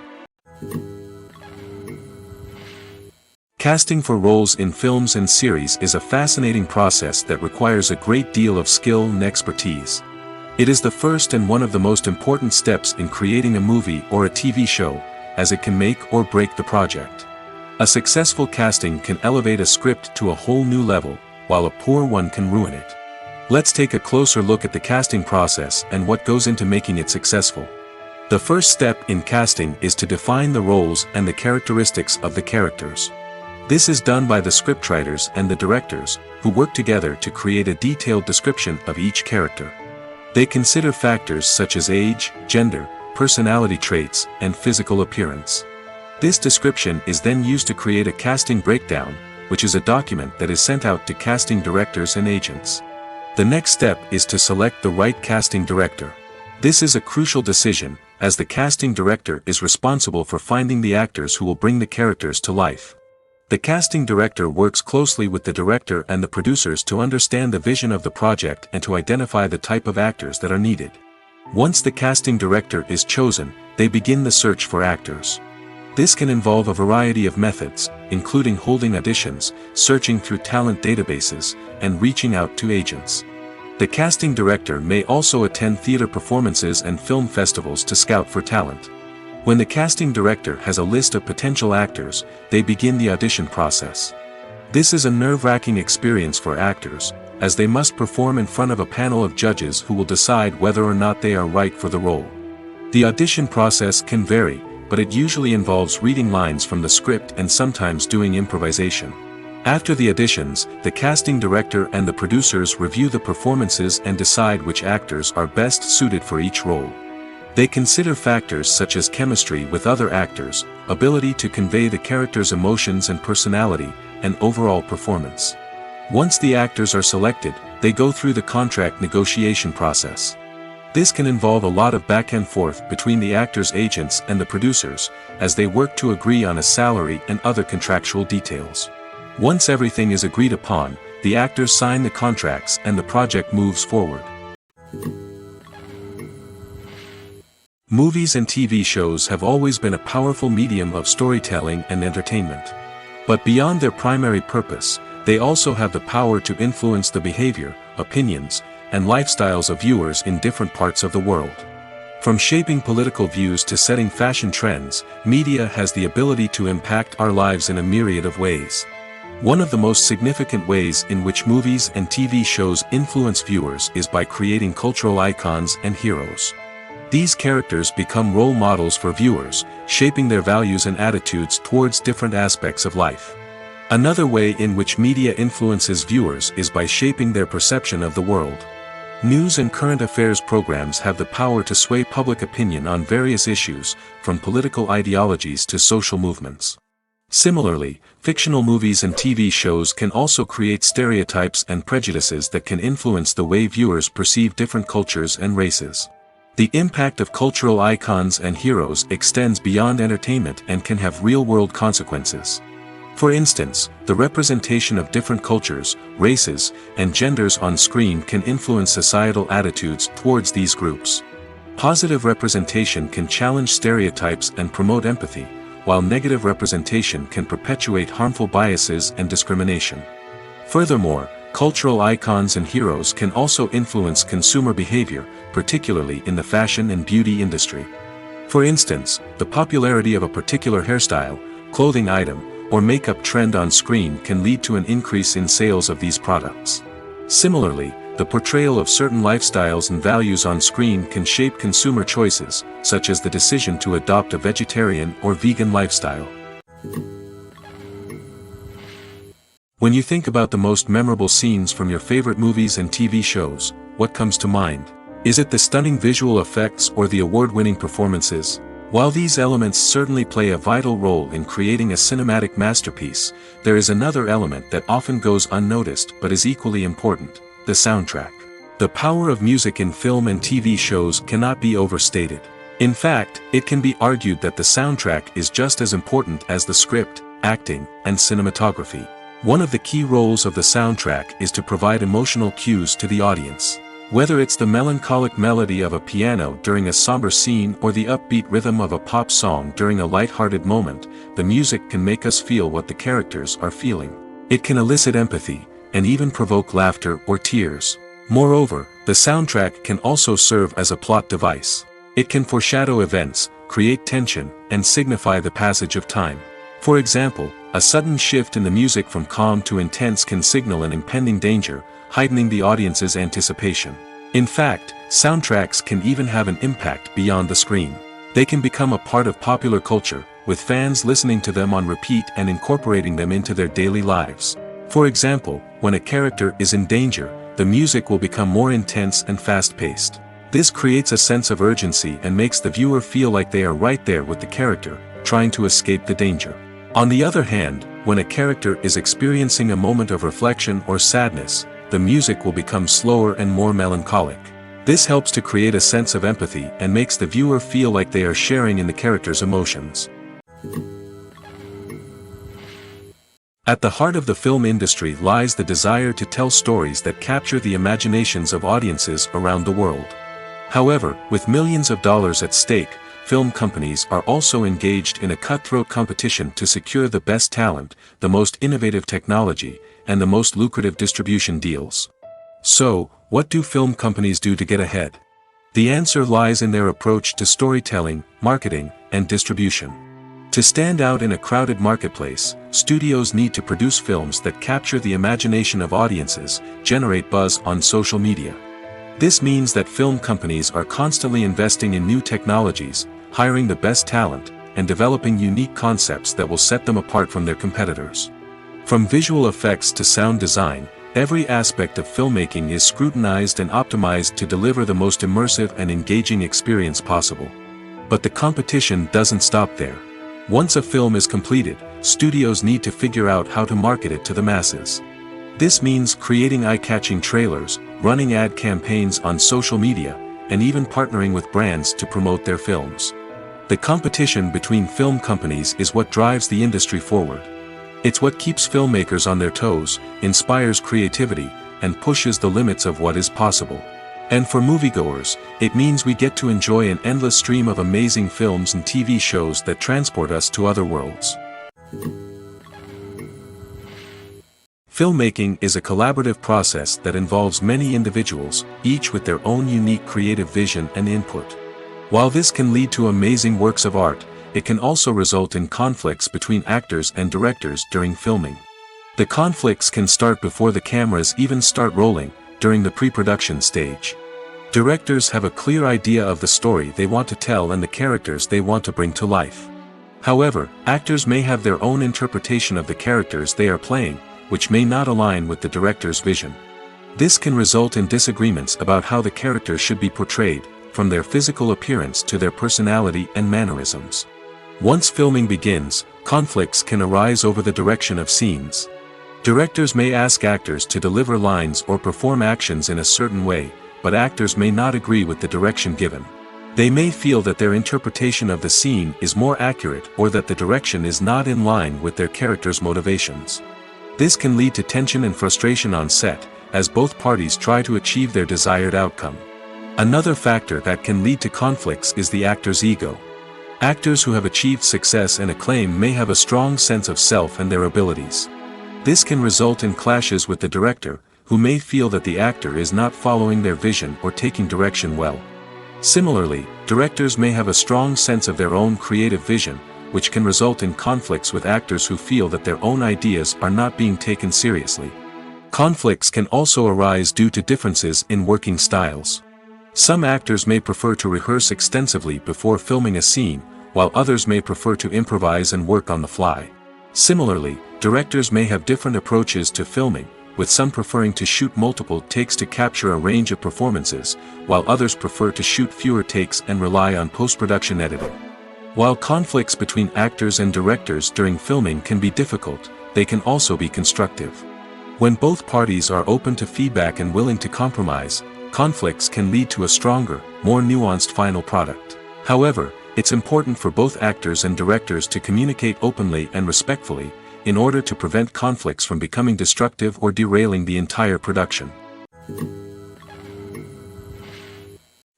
Casting for roles in films and series is a fascinating process that requires a great deal of skill and expertise. It is the first and one of the most important steps in creating a movie or a TV show, as it can make or break the project. A successful casting can elevate a script to a whole new level, while a poor one can ruin it. Let's take a closer look at the casting process and what goes into making it successful. The first step in casting is to define the roles and the characteristics of the characters. This is done by the scriptwriters and the directors, who work together to create a detailed description of each character. They consider factors such as age, gender, personality traits, and physical appearance. This description is then used to create a casting breakdown, which is a document that is sent out to casting directors and agents. The next step is to select the right casting director. This is a crucial decision, as the casting director is responsible for finding the actors who will bring the characters to life. The casting director works closely with the director and the producers to understand the vision of the project and to identify the type of actors that are needed. Once the casting director is chosen, they begin the search for actors. This can involve a variety of methods, including holding auditions, searching through talent databases, and reaching out to agents. The casting director may also attend theater performances and film festivals to scout for talent. When the casting director has a list of potential actors, they begin the audition process. This is a nerve-wracking experience for actors, as they must perform in front of a panel of judges who will decide whether or not they are right for the role. The audition process can vary, but it usually involves reading lines from the script and sometimes doing improvisation. After the auditions, the casting director and the producers review the performances and decide which actors are best suited for each role. They consider factors such as chemistry with other actors, ability to convey the character's emotions and personality, and overall performance. Once the actors are selected, they go through the contract negotiation process. This can involve a lot of back and forth between the actors' agents and the producers, as they work to agree on a salary and other contractual details. Once everything is agreed upon, the actors sign the contracts and the project moves forward. Movies and TV shows have always been a powerful medium of storytelling and entertainment. But beyond their primary purpose, they also have the power to influence the behavior, opinions, and lifestyles of viewers in different parts of the world. From shaping political views to setting fashion trends, media has the ability to impact our lives in a myriad of ways. One of the most significant ways in which movies and TV shows influence viewers is by creating cultural icons and heroes. These characters become role models for viewers, shaping their values and attitudes towards different aspects of life. Another way in which media influences viewers is by shaping their perception of the world. News and current affairs programs have the power to sway public opinion on various issues, from political ideologies to social movements. Similarly, fictional movies and TV shows can also create stereotypes and prejudices that can influence the way viewers perceive different cultures and races. The impact of cultural icons and heroes extends beyond entertainment and can have real-world consequences. For instance, the representation of different cultures, races, and genders on screen can influence societal attitudes towards these groups. Positive representation can challenge stereotypes and promote empathy, while negative representation can perpetuate harmful biases and discrimination. Furthermore, cultural icons and heroes can also influence consumer behavior, particularly in the fashion and beauty industry. For instance, the popularity of a particular hairstyle, clothing item, or makeup trend on screen can lead to an increase in sales of these products. Similarly, the portrayal of certain lifestyles and values on screen can shape consumer choices, such as the decision to adopt a vegetarian or vegan lifestyle. When you think about the most memorable scenes from your favorite movies and TV shows, what comes to mind? Is it the stunning visual effects or the award-winning performances? While these elements certainly play a vital role in creating a cinematic masterpiece, there is another element that often goes unnoticed but is equally important: the soundtrack. The power of music in film and TV shows cannot be overstated. In fact, it can be argued that the soundtrack is just as important as the script, acting, and cinematography. One of the key roles of the soundtrack is to provide emotional cues to the audience. Whether it's the melancholic melody of a piano during a somber scene or the upbeat rhythm of a pop song during a light-hearted moment, the music can make us feel what the characters are feeling. It can elicit empathy, and even provoke laughter or tears. Moreover, the soundtrack can also serve as a plot device. It can foreshadow events, create tension, and signify the passage of time. For example, a sudden shift in the music from calm to intense can signal an impending danger, heightening the audience's anticipation. In fact, soundtracks can even have an impact beyond the screen. They can become a part of popular culture, with fans listening to them on repeat and incorporating them into their daily lives. For example, when a character is in danger, the music will become more intense and fast-paced. This creates a sense of urgency and makes the viewer feel like they are right there with the character, trying to escape the danger. On the other hand, when a character is experiencing a moment of reflection or sadness, the music will become slower and more melancholic. This helps to create a sense of empathy and makes the viewer feel like they are sharing in the character's emotions. At the heart of the film industry lies the desire to tell stories that capture the imaginations of audiences around the world. However, with millions of dollars at stake, film companies are also engaged in a cutthroat competition to secure the best talent, the most innovative technology, and the most lucrative distribution deals. So, what do film companies do to get ahead? The answer lies in their approach to storytelling, marketing, and distribution. To stand out in a crowded marketplace, studios need to produce films that capture the imagination of audiences, generate buzz on social media. This means that film companies are constantly investing in new technologies, hiring the best talent, and developing unique concepts that will set them apart from their competitors. From visual effects to sound design, every aspect of filmmaking is scrutinized and optimized to deliver the most immersive and engaging experience possible. But the competition doesn't stop there. Once a film is completed, studios need to figure out how to market it to the masses. This means creating eye-catching trailers, running ad campaigns on social media, and even partnering with brands to promote their films. The competition between film companies is what drives the industry forward. It's what keeps filmmakers on their toes, inspires creativity, and pushes the limits of what is possible. And for moviegoers, it means we get to enjoy an endless stream of amazing films and TV shows that transport us to other worlds. Filmmaking is a collaborative process that involves many individuals, each with their own unique creative vision and input. While this can lead to amazing works of art, it can also result in conflicts between actors and directors during filming. The conflicts can start before the cameras even start rolling, during the pre-production stage. Directors have a clear idea of the story they want to tell and the characters they want to bring to life. However, actors may have their own interpretation of the characters they are playing, which may not align with the director's vision. This can result in disagreements about how the characters should be portrayed, from their physical appearance to their personality and mannerisms. Once filming begins, conflicts can arise over the direction of scenes. Directors may ask actors to deliver lines or perform actions in a certain way, but actors may not agree with the direction given. They may feel that their interpretation of the scene is more accurate or that the direction is not in line with their character's motivations. This can lead to tension and frustration on set, as both parties try to achieve their desired outcome. Another factor that can lead to conflicts is the actor's ego. Actors who have achieved success and acclaim may have a strong sense of self and their abilities. This can result in clashes with the director, who may feel that the actor is not following their vision or taking direction well. Similarly, directors may have a strong sense of their own creative vision, which can result in conflicts with actors who feel that their own ideas are not being taken seriously. Conflicts can also arise due to differences in working styles. Some actors may prefer to rehearse extensively before filming a scene, while others may prefer to improvise and work on the fly. Similarly, directors may have different approaches to filming, with some preferring to shoot multiple takes to capture a range of performances, while others prefer to shoot fewer takes and rely on post-production editing. While conflicts between actors and directors during filming can be difficult, they can also be constructive. When both parties are open to feedback and willing to compromise, conflicts can lead to a stronger, more nuanced final product. However, it's important for both actors and directors to communicate openly and respectfully. in order to prevent conflicts from becoming destructive or derailing the entire production.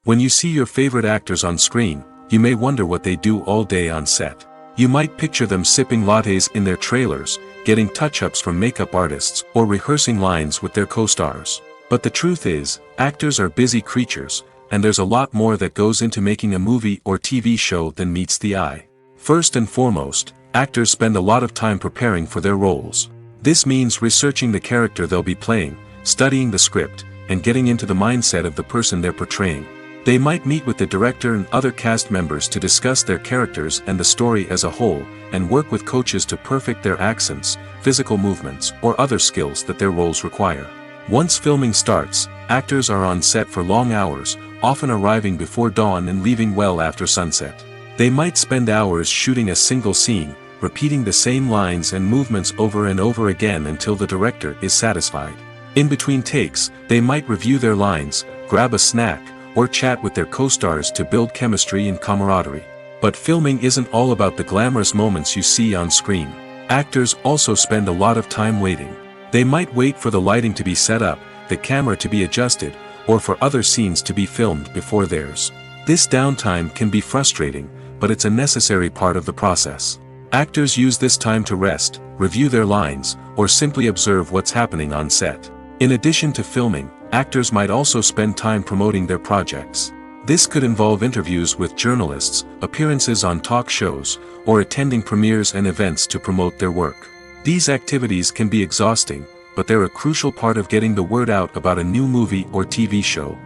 When you see your favorite actors on screen, you may wonder what they do all day on set. You might picture them sipping lattes in their trailers, getting touch-ups from makeup artists, or rehearsing lines with their co-stars. But the truth is, actors are busy creatures, and there's a lot more that goes into making a movie or TV show than meets the eye. First and foremost, actors spend a lot of time preparing for their roles. This means researching the character they'll be playing, studying the script, and getting into the mindset of the person they're portraying. They might meet with the director and other cast members to discuss their characters and the story as a whole, and work with coaches to perfect their accents, physical movements, or other skills that their roles require. Once filming starts, actors are on set for long hours, often arriving before dawn and leaving well after sunset. They might spend hours shooting a single scene, repeating the same lines and movements over and over again until the director is satisfied. In between takes, they might review their lines, grab a snack, or chat with their co-stars to build chemistry and camaraderie. But filming isn't all about the glamorous moments you see on screen. Actors also spend a lot of time waiting. They might wait for the lighting to be set up, the camera to be adjusted, or for other scenes to be filmed before theirs. This downtime can be frustrating, but it's a necessary part of the process. Actors use this time to rest, review their lines, or simply observe what's happening on set. In addition to filming, actors might also spend time promoting their projects. This could involve interviews with journalists, appearances on talk shows, or attending premieres and events to promote their work. These activities can be exhausting, but they're a crucial part of getting the word out about a new movie or TV show.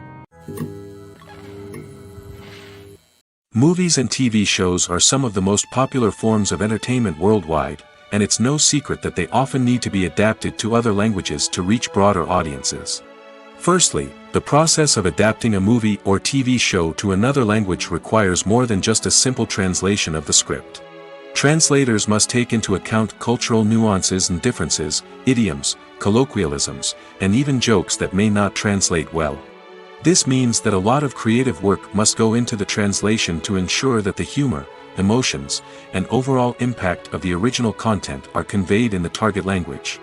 Movies and TV shows are some of the most popular forms of entertainment worldwide, and it's no secret that they often need to be adapted to other languages to reach broader audiences. Firstly, the process of adapting a movie or TV show to another language requires more than just a simple translation of the script. Translators must take into account cultural nuances and differences, idioms, colloquialisms, and even jokes that may not translate well. This means that a lot of creative work must go into the translation to ensure that the humor, emotions, and overall impact of the original content are conveyed in the target language.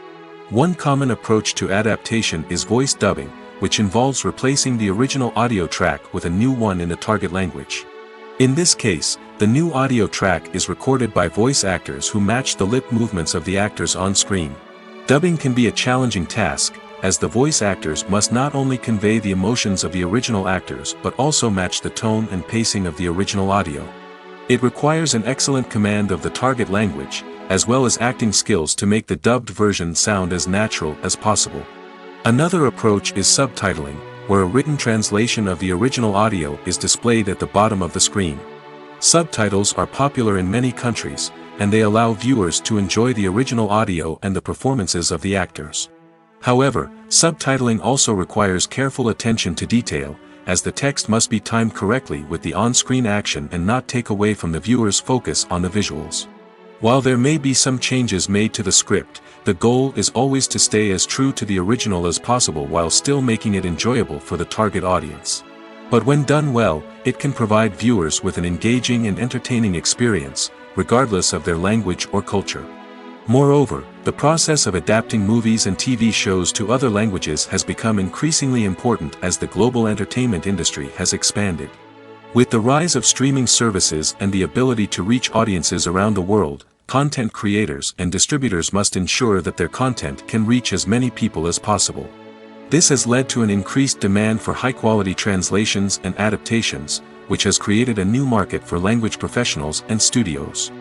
One common approach to adaptation is voice dubbing, which involves replacing the original audio track with a new one in the target language. In this case, the new audio track is recorded by voice actors who match the lip movements of the actors on screen. Dubbing can be a challenging task, as the voice actors must not only convey the emotions of the original actors but also match the tone and pacing of the original audio. It requires an excellent command of the target language, as well as acting skills to make the dubbed version sound as natural as possible. Another approach is subtitling, where a written translation of the original audio is displayed at the bottom of the screen. Subtitles are popular in many countries, and they allow viewers to enjoy the original audio and the performances of the actors. However, subtitling also requires careful attention to detail, as the text must be timed correctly with the on-screen action and not take away from the viewer's focus on the visuals. While there may be some changes made to the script, the goal is always to stay as true to the original as possible while still making it enjoyable for the target audience. But when done well, it can provide viewers with an engaging and entertaining experience, regardless of their language or culture. Moreover, the process of adapting movies and TV shows to other languages has become increasingly important as the global entertainment industry has expanded. With the rise of streaming services and the ability to reach audiences around the world, content creators and distributors must ensure that their content can reach as many people as possible. This has led to an increased demand for high-quality translations and adaptations, which has created a new market for language professionals and studios.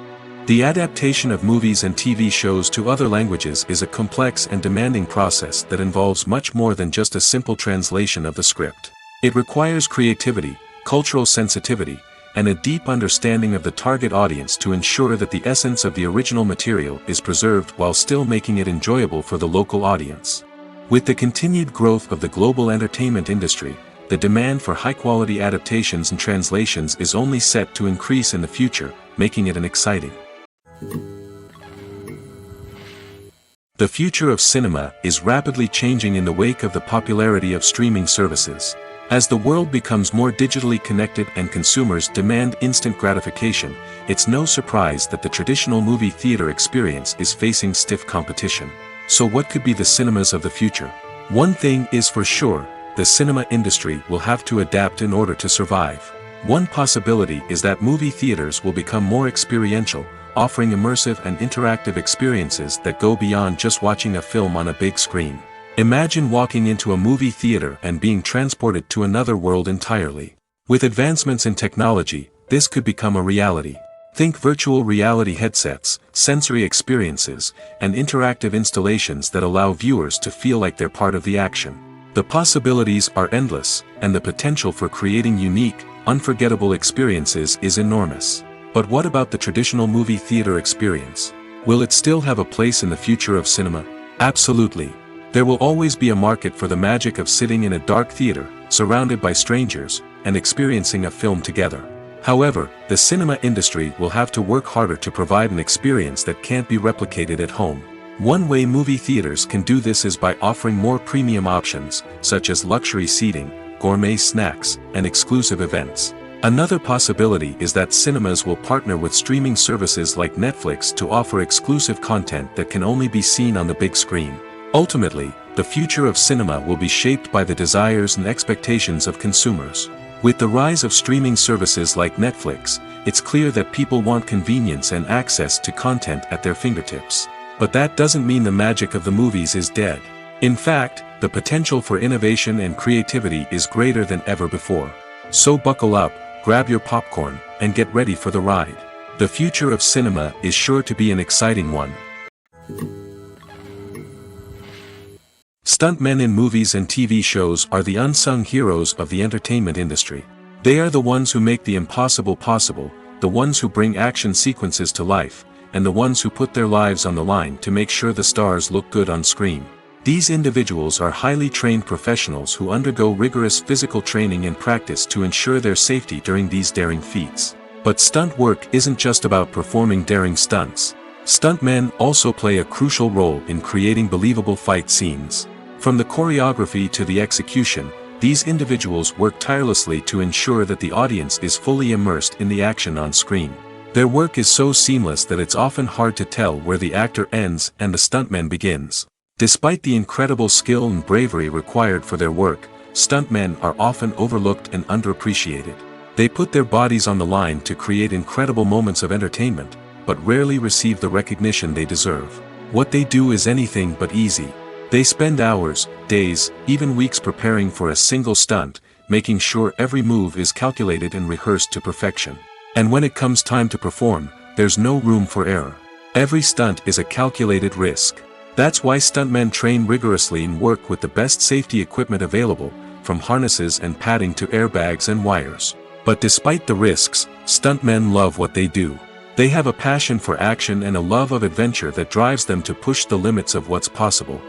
The adaptation of movies and TV shows to other languages is a complex and demanding process that involves much more than just a simple translation of the script. It requires creativity, cultural sensitivity, and a deep understanding of the target audience to ensure that the essence of the original material is preserved while still making it enjoyable for the local audience. With the continued growth of the global entertainment industry, the demand for high-quality adaptations and translations is only set to increase in the future, making it an exciting. The future of cinema is rapidly changing in the wake of the popularity of streaming services. As the world becomes more digitally connected and consumers demand instant gratification, it's no surprise that the traditional movie theater experience is facing stiff competition. So what could be the cinemas of the future? One thing is for sure, the cinema industry will have to adapt in order to survive. One possibility is that movie theaters will become more experiential, offering immersive and interactive experiences that go beyond just watching a film on a big screen. Imagine walking into a movie theater and being transported to another world entirely. With advancements in technology, this could become a reality. Think virtual reality headsets, sensory experiences, and interactive installations that allow viewers to feel like they're part of the action. The possibilities are endless, and the potential for creating unique, unforgettable experiences is enormous. But what about the traditional movie theater experience? Will it still have a place in the future of cinema? Absolutely. There will always be a market for the magic of sitting in a dark theater, surrounded by strangers, and experiencing a film together. However, the cinema industry will have to work harder to provide an experience that can't be replicated at home. One way movie theaters can do this is by offering more premium options, such as luxury seating, gourmet snacks, and exclusive events. Another possibility is that cinemas will partner with streaming services like Netflix to offer exclusive content that can only be seen on the big screen. Ultimately, the future of cinema will be shaped by the desires and expectations of consumers. With the rise of streaming services like Netflix, it's clear that people want convenience and access to content at their fingertips. But that doesn't mean the magic of the movies is dead. In fact, the potential for innovation and creativity is greater than ever before. So buckle up, grab your popcorn, and get ready for the ride. The future of cinema is sure to be an exciting one. Stuntmen in movies and TV shows are the unsung heroes of the entertainment industry. They are the ones who make the impossible possible, the ones who bring action sequences to life, and the ones who put their lives on the line to make sure the stars look good on screen. These individuals are highly trained professionals who undergo rigorous physical training and practice to ensure their safety during these daring feats. But stunt work isn't just about performing daring stunts. Stuntmen also play a crucial role in creating believable fight scenes. From the choreography to the execution, these individuals work tirelessly to ensure that the audience is fully immersed in the action on screen. Their work is so seamless that it's often hard to tell where the actor ends and the stuntman begins. Despite the incredible skill and bravery required for their work, stuntmen are often overlooked and underappreciated. They put their bodies on the line to create incredible moments of entertainment, but rarely receive the recognition they deserve. What they do is anything but easy. They spend hours, days, even weeks preparing for a single stunt, making sure every move is calculated and rehearsed to perfection. And when it comes time to perform, there's no room for error. Every stunt is a calculated risk. That's why stuntmen train rigorously and work with the best safety equipment available, from harnesses and padding to airbags and wires. But despite the risks, stuntmen love what they do. They have a passion for action and a love of adventure that drives them to push the limits of what's possible.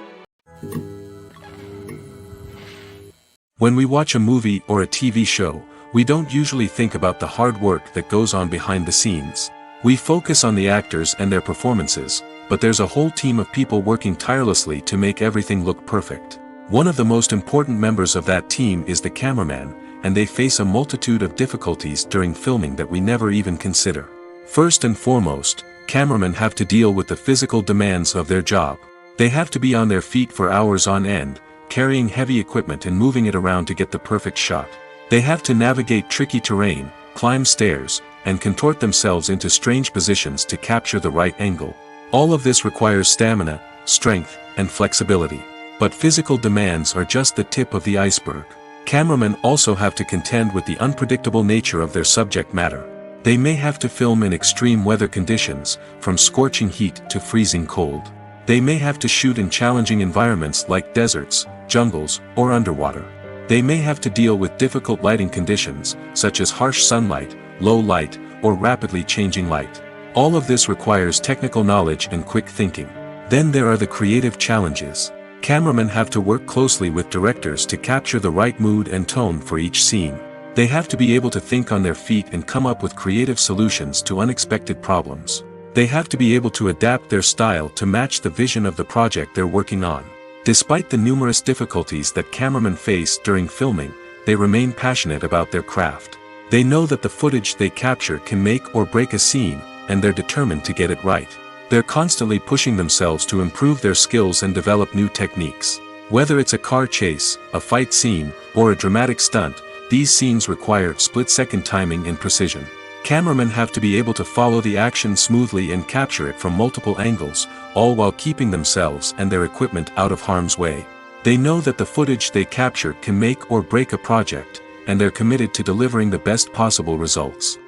When we watch a movie or a TV show, we don't usually think about the hard work that goes on behind the scenes. We focus on the actors and their performances, but there's a whole team of people working tirelessly to make everything look perfect. One of the most important members of that team is the cameraman, and they face a multitude of difficulties during filming that we never even consider. First and foremost, cameramen have to deal with the physical demands of their job. They have to be on their feet for hours on end, carrying heavy equipment and moving it around to get the perfect shot. They have to navigate tricky terrain, climb stairs, and contort themselves into strange positions to capture the right angle. All of this requires stamina, strength, and flexibility. But physical demands are just the tip of the iceberg. Cameramen also have to contend with the unpredictable nature of their subject matter. They may have to film in extreme weather conditions, from scorching heat to freezing cold. They may have to shoot in challenging environments like deserts, jungles, or underwater. They may have to deal with difficult lighting conditions, such as harsh sunlight, low light, or rapidly changing light. All of this requires technical knowledge and quick thinking. Then there are the creative challenges. Cameramen have to work closely with directors to capture the right mood and tone for each scene. They have to be able to think on their feet and come up with creative solutions to unexpected problems. They have to be able to adapt their style to match the vision of the project they're working on. Despite the numerous difficulties that cameramen face during filming, they remain passionate about their craft. They know that the footage they capture can make or break a scene, and they're determined to get it right. They're constantly pushing themselves to improve their skills and develop new techniques. Whether it's a car chase, a fight scene, or a dramatic stunt, these scenes require split-second timing and precision. Cameramen have to be able to follow the action smoothly and capture it from multiple angles, all while keeping themselves and their equipment out of harm's way. They know that the footage they capture can make or break a project, and they're committed to delivering the best possible results.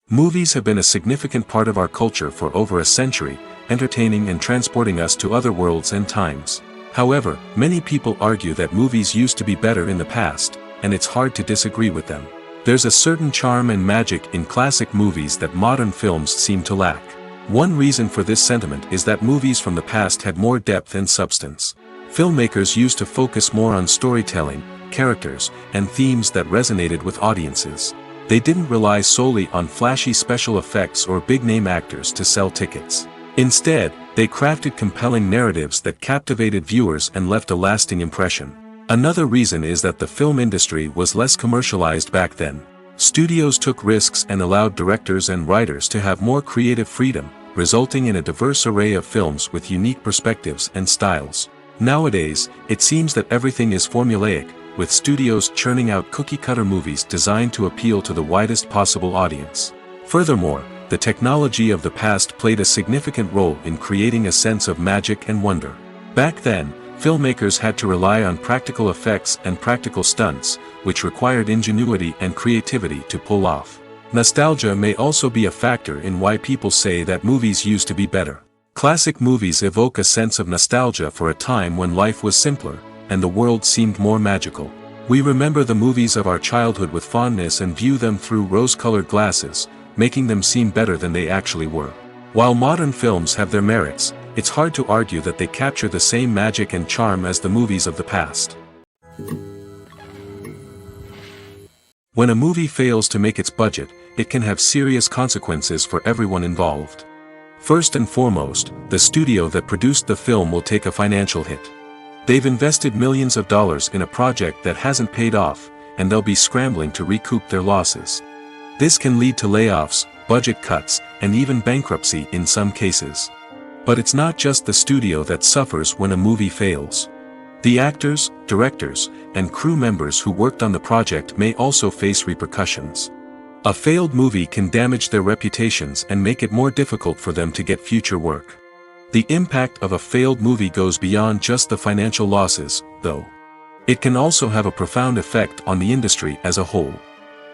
Movies have been a significant part of our culture for over a century, entertaining and transporting us to other worlds and times. However, many people argue that movies used to be better in the past, and it's hard to disagree with them. There's a certain charm and magic in classic movies that modern films seem to lack. One reason for this sentiment is that movies from the past had more depth and substance. Filmmakers used to focus more on storytelling, characters, and themes that resonated with audiences. They didn't rely solely on flashy special effects or big-name actors to sell tickets. Instead, they crafted compelling narratives that captivated viewers and left a lasting impression. Another reason is that the film industry was less commercialized back then. Studios took risks and allowed directors and writers to have more creative freedom, resulting in a diverse array of films with unique perspectives and styles. Nowadays, it seems that everything is formulaic, with studios churning out cookie-cutter movies designed to appeal to the widest possible audience. Furthermore, the technology of the past played a significant role in creating a sense of magic and wonder. Back then, filmmakers had to rely on practical effects and practical stunts, which required ingenuity and creativity to pull off. Nostalgia may also be a factor in why people say that movies used to be better. Classic movies evoke a sense of nostalgia for a time when life was simpler, and the world seemed more magical. We remember the movies of our childhood with fondness and view them through rose-colored glasses, making them seem better than they actually were. While modern films have their merits, it's hard to argue that they capture the same magic and charm as the movies of the past. When a movie fails to make its budget, it can have serious consequences for everyone involved. First and foremost, the studio that produced the film will take a financial hit. They've invested millions of dollars in a project that hasn't paid off, and they'll be scrambling to recoup their losses. This can lead to layoffs, budget cuts, and even bankruptcy in some cases. But it's not just the studio that suffers when a movie fails. The actors, directors, and crew members who worked on the project may also face repercussions. A failed movie can damage their reputations and make it more difficult for them to get future work. The impact of a failed movie goes beyond just the financial losses, though. It can also have a profound effect on the industry as a whole.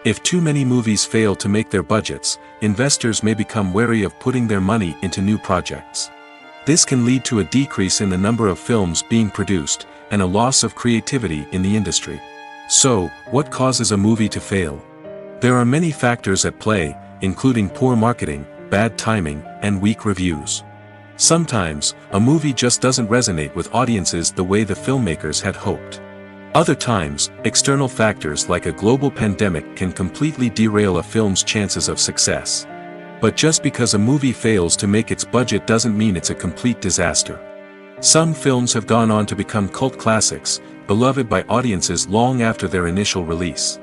If too many movies fail to make their budgets, investors may become wary of putting their money into new projects. This can lead to a decrease in the number of films being produced, and a loss of creativity in the industry. So, what causes a movie to fail? There are many factors at play, including poor marketing, bad timing, and weak reviews. Sometimes, a movie just doesn't resonate with audiences the way the filmmakers had hoped. Other times, external factors like a global pandemic can completely derail a film's chances of success. But just because a movie fails to make its budget doesn't mean it's a complete disaster. Some films have gone on to become cult classics, beloved by audiences long after their initial release.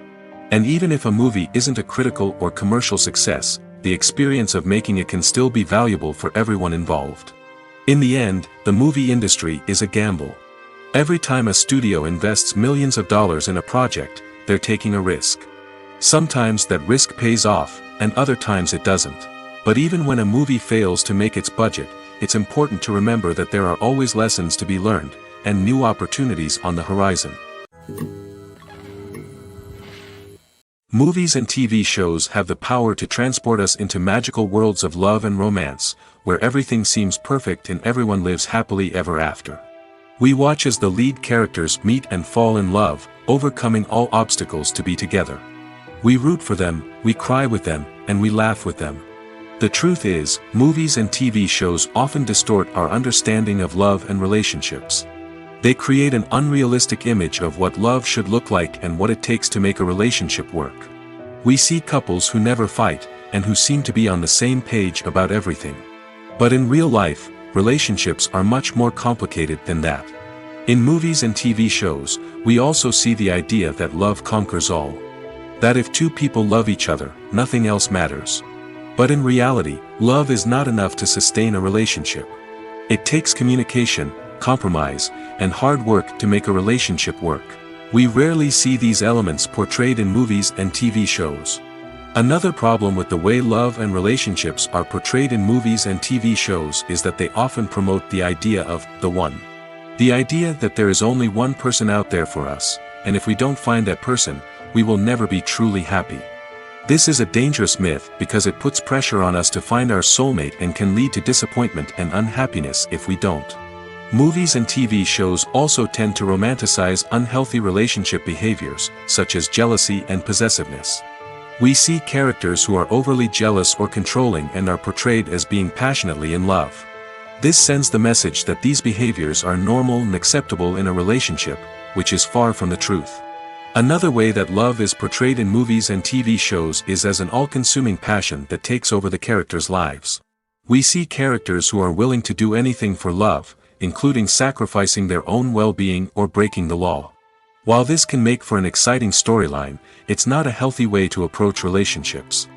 And even if a movie isn't a critical or commercial success, the experience of making it can still be valuable for everyone involved. In the end, the movie industry is a gamble. Every time a studio invests millions of dollars in a project, they're taking a risk. Sometimes that risk pays off, and other times it doesn't. But even when a movie fails to make its budget, it's important to remember that there are always lessons to be learned, and new opportunities on the horizon. Movies and TV shows have the power to transport us into magical worlds of love and romance, where everything seems perfect and everyone lives happily ever after. We watch as the lead characters meet and fall in love, overcoming all obstacles to be together. We root for them, we cry with them, and we laugh with them. The truth is, movies and TV shows often distort our understanding of love and relationships. They create an unrealistic image of what love should look like and what it takes to make a relationship work. We see couples who never fight, and who seem to be on the same page about everything. But in real life, relationships are much more complicated than that. In movies and TV shows, we also see the idea that love conquers all. That if two people love each other, nothing else matters. But in reality, love is not enough to sustain a relationship. It takes communication, compromise, and hard work to make a relationship work. We rarely see these elements portrayed in movies and TV shows. Another problem with the way love and relationships are portrayed in movies and TV shows is that they often promote the idea of the one. The idea that there is only one person out there for us, and if we don't find that person, we will never be truly happy. This is a dangerous myth because it puts pressure on us to find our soulmate and can lead to disappointment and unhappiness if we don't. Movies and TV shows also tend to romanticize unhealthy relationship behaviors, such as jealousy and possessiveness. We see characters who are overly jealous or controlling and are portrayed as being passionately in love. This sends the message that these behaviors are normal and acceptable in a relationship, which is far from the truth. Another way that love is portrayed in movies and TV shows is as an all-consuming passion that takes over the characters' lives. We see characters who are willing to do anything for love, including sacrificing their own well-being or breaking the law. While this can make for an exciting storyline, it's not a healthy way to approach relationships.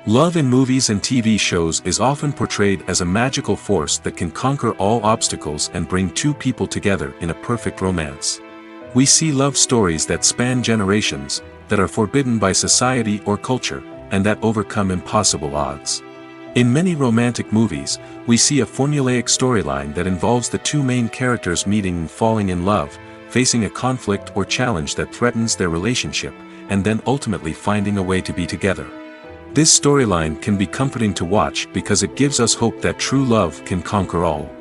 Love in movies and TV shows is often portrayed as a magical force that can conquer all obstacles and bring two people together in a perfect romance. We see love stories that span generations, that are forbidden by society or culture, and that overcome impossible odds. In many romantic movies, we see a formulaic storyline that involves the two main characters meeting and falling in love, facing a conflict or challenge that threatens their relationship, and then ultimately finding a way to be together. This storyline can be comforting to watch because it gives us hope that true love can conquer all.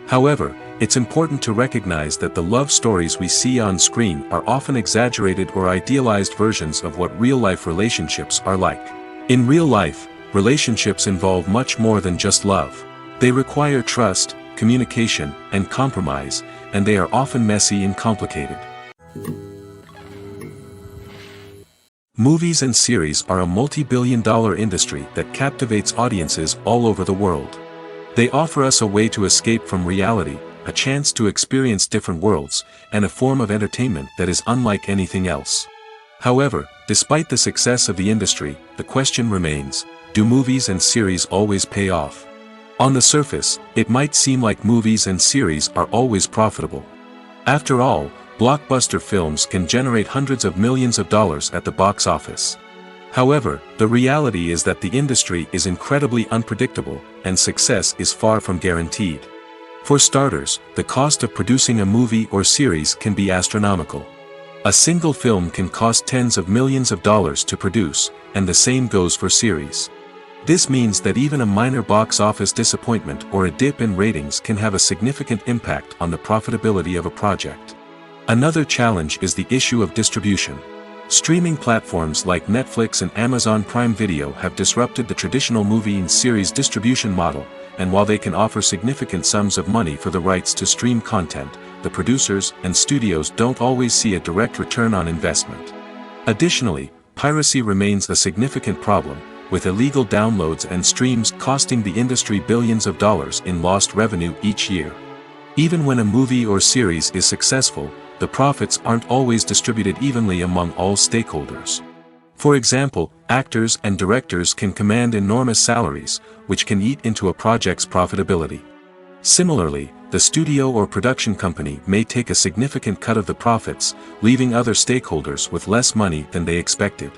However, it's important to recognize that the love stories we see on screen are often exaggerated or idealized versions of what real-life relationships are like. In real life, relationships involve much more than just love. They require trust, communication, and compromise, and they are often messy and complicated. Movies and series are a multi-billion-dollar industry that captivates audiences all over the world. They offer us a way to escape from reality, a chance to experience different worlds, and a form of entertainment that is unlike anything else. However, despite the success of the industry, the question remains, do movies and series always pay off? On the surface, it might seem like movies and series are always profitable. After all, blockbuster films can generate hundreds of millions of dollars at the box office. However, the reality is that the industry is incredibly unpredictable, and success is far from guaranteed. For starters, the cost of producing a movie or series can be astronomical. A single film can cost tens of millions of dollars to produce, and the same goes for series. This means that even a minor box office disappointment or a dip in ratings can have a significant impact on the profitability of a project. Another challenge is the issue of distribution. Streaming platforms like Netflix and Amazon Prime Video have disrupted the traditional movie and series distribution model, and while they can offer significant sums of money for the rights to stream content, the producers and studios don't always see a direct return on investment. Additionally, piracy remains a significant problem, with illegal downloads and streams costing the industry billions of dollars in lost revenue each year. Even when a movie or series is successful, the profits aren't always distributed evenly among all stakeholders. For example, actors and directors can command enormous salaries, which can eat into a project's profitability. Similarly, the studio or production company may take a significant cut of the profits, leaving other stakeholders with less money than they expected.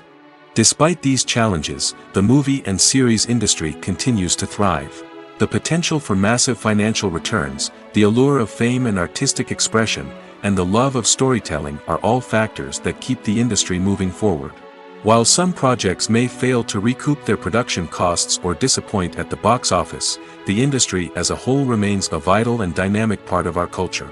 Despite these challenges, the movie and series industry continues to thrive. The potential for massive financial returns, the allure of fame and artistic expression, and the love of storytelling are all factors that keep the industry moving forward. While some projects may fail to recoup their production costs or disappoint at the box office, the industry as a whole remains a vital and dynamic part of our culture.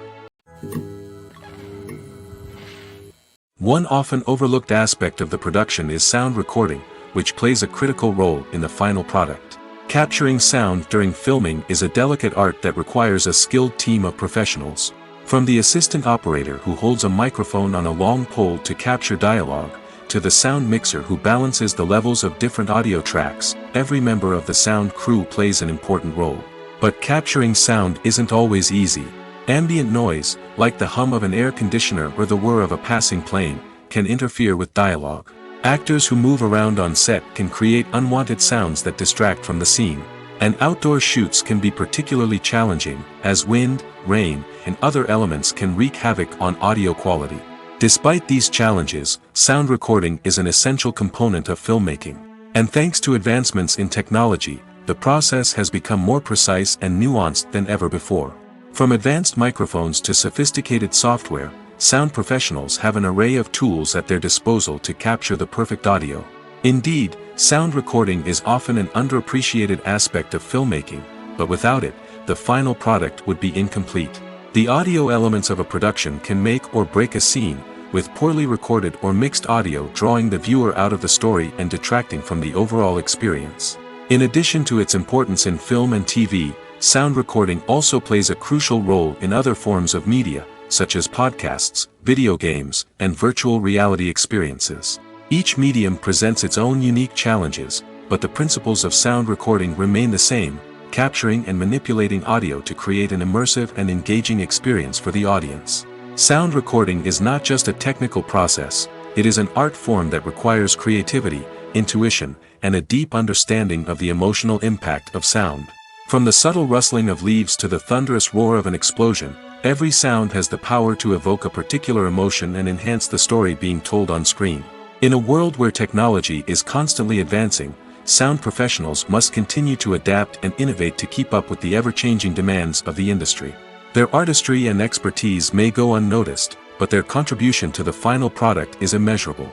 One often overlooked aspect of the production is sound recording, which plays a critical role in the final product. Capturing sound during filming is a delicate art that requires a skilled team of professionals. From the assistant operator who holds a microphone on a long pole to capture dialogue, to the sound mixer who balances the levels of different audio tracks, every member of the sound crew plays an important role. But capturing sound isn't always easy. Ambient noise, like the hum of an air conditioner or the whir of a passing plane, can interfere with dialogue. Actors who move around on set can create unwanted sounds that distract from the scene. And outdoor shoots can be particularly challenging, as wind, rain, and other elements can wreak havoc on audio quality. Despite these challenges, sound recording is an essential component of filmmaking. And thanks to advancements in technology, the process has become more precise and nuanced than ever before. From advanced microphones to sophisticated software, sound professionals have an array of tools at their disposal to capture the perfect audio. Indeed, sound recording is often an underappreciated aspect of filmmaking, but without it, the final product would be incomplete. The audio elements of a production can make or break a scene, with poorly recorded or mixed audio drawing the viewer out of the story and detracting from the overall experience. In addition to its importance in film and TV, sound recording also plays a crucial role in other forms of media, such as podcasts, video games, and virtual reality experiences. Each medium presents its own unique challenges, but the principles of sound recording remain the same, capturing and manipulating audio to create an immersive and engaging experience for the audience. Sound recording is not just a technical process, it is an art form that requires creativity, intuition, and a deep understanding of the emotional impact of sound. From the subtle rustling of leaves to the thunderous roar of an explosion, every sound has the power to evoke a particular emotion and enhance the story being told on screen. In a world where technology is constantly advancing, sound professionals must continue to adapt and innovate to keep up with the ever-changing demands of the industry. Their artistry and expertise may go unnoticed, but their contribution to the final product is immeasurable.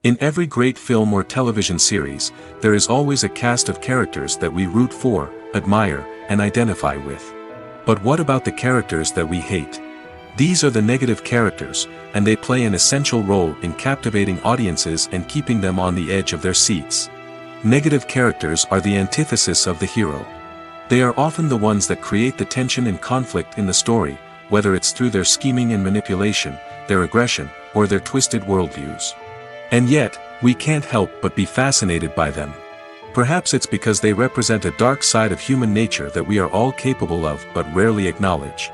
In every great film or television series, there is always a cast of characters that we root for, admire, and identify with. But what about the characters that we hate? These are the negative characters, and they play an essential role in captivating audiences and keeping them on the edge of their seats. Negative characters are the antithesis of the hero. They are often the ones that create the tension and conflict in the story, whether it's through their scheming and manipulation, their aggression, or their twisted worldviews. And yet, we can't help but be fascinated by them. Perhaps it's because they represent a dark side of human nature that we are all capable of but rarely acknowledge.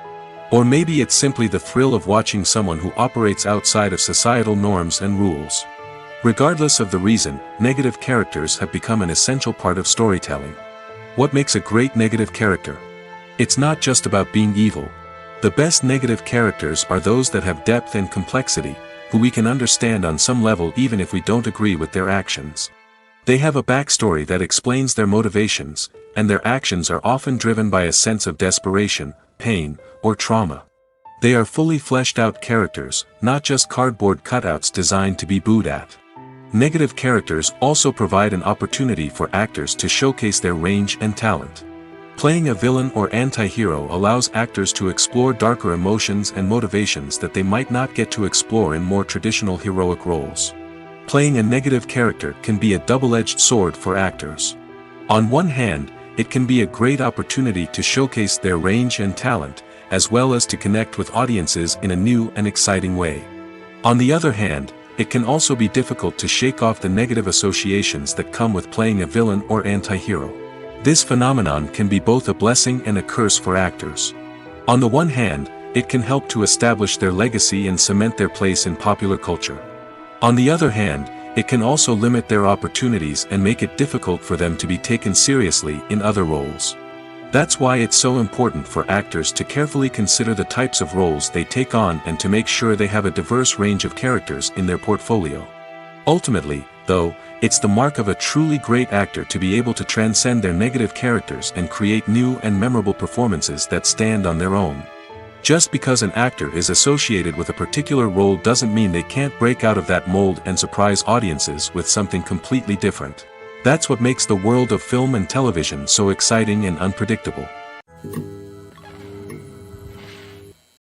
Or maybe it's simply the thrill of watching someone who operates outside of societal norms and rules. Regardless of the reason, negative characters have become an essential part of storytelling. What makes a great negative character? It's not just about being evil. The best negative characters are those that have depth and complexity, who we can understand on some level even if we don't agree with their actions. They have a backstory that explains their motivations, and their actions are often driven by a sense of desperation, pain, or trauma. They are fully fleshed out characters, not just cardboard cutouts designed to be booed at. Negative characters also provide an opportunity for actors to showcase their range and talent. Playing a villain or anti-hero allows actors to explore darker emotions and motivations that they might not get to explore in more traditional heroic roles. Playing a negative character can be a double-edged sword for actors. On one hand, it can be a great opportunity to showcase their range and talent, as well as to connect with audiences in a new and exciting way. On the other hand, it can also be difficult to shake off the negative associations that come with playing a villain or anti-hero. This phenomenon can be both a blessing and a curse for actors. On the one hand, it can help to establish their legacy and cement their place in popular culture. On the other hand, it can also limit their opportunities and make it difficult for them to be taken seriously in other roles. That's why it's so important for actors to carefully consider the types of roles they take on and to make sure they have a diverse range of characters in their portfolio. Ultimately, though, it's the mark of a truly great actor to be able to transcend their negative characters and create new and memorable performances that stand on their own. Just because an actor is associated with a particular role doesn't mean they can't break out of that mold and surprise audiences with something completely different. That's what makes the world of film and television so exciting and unpredictable.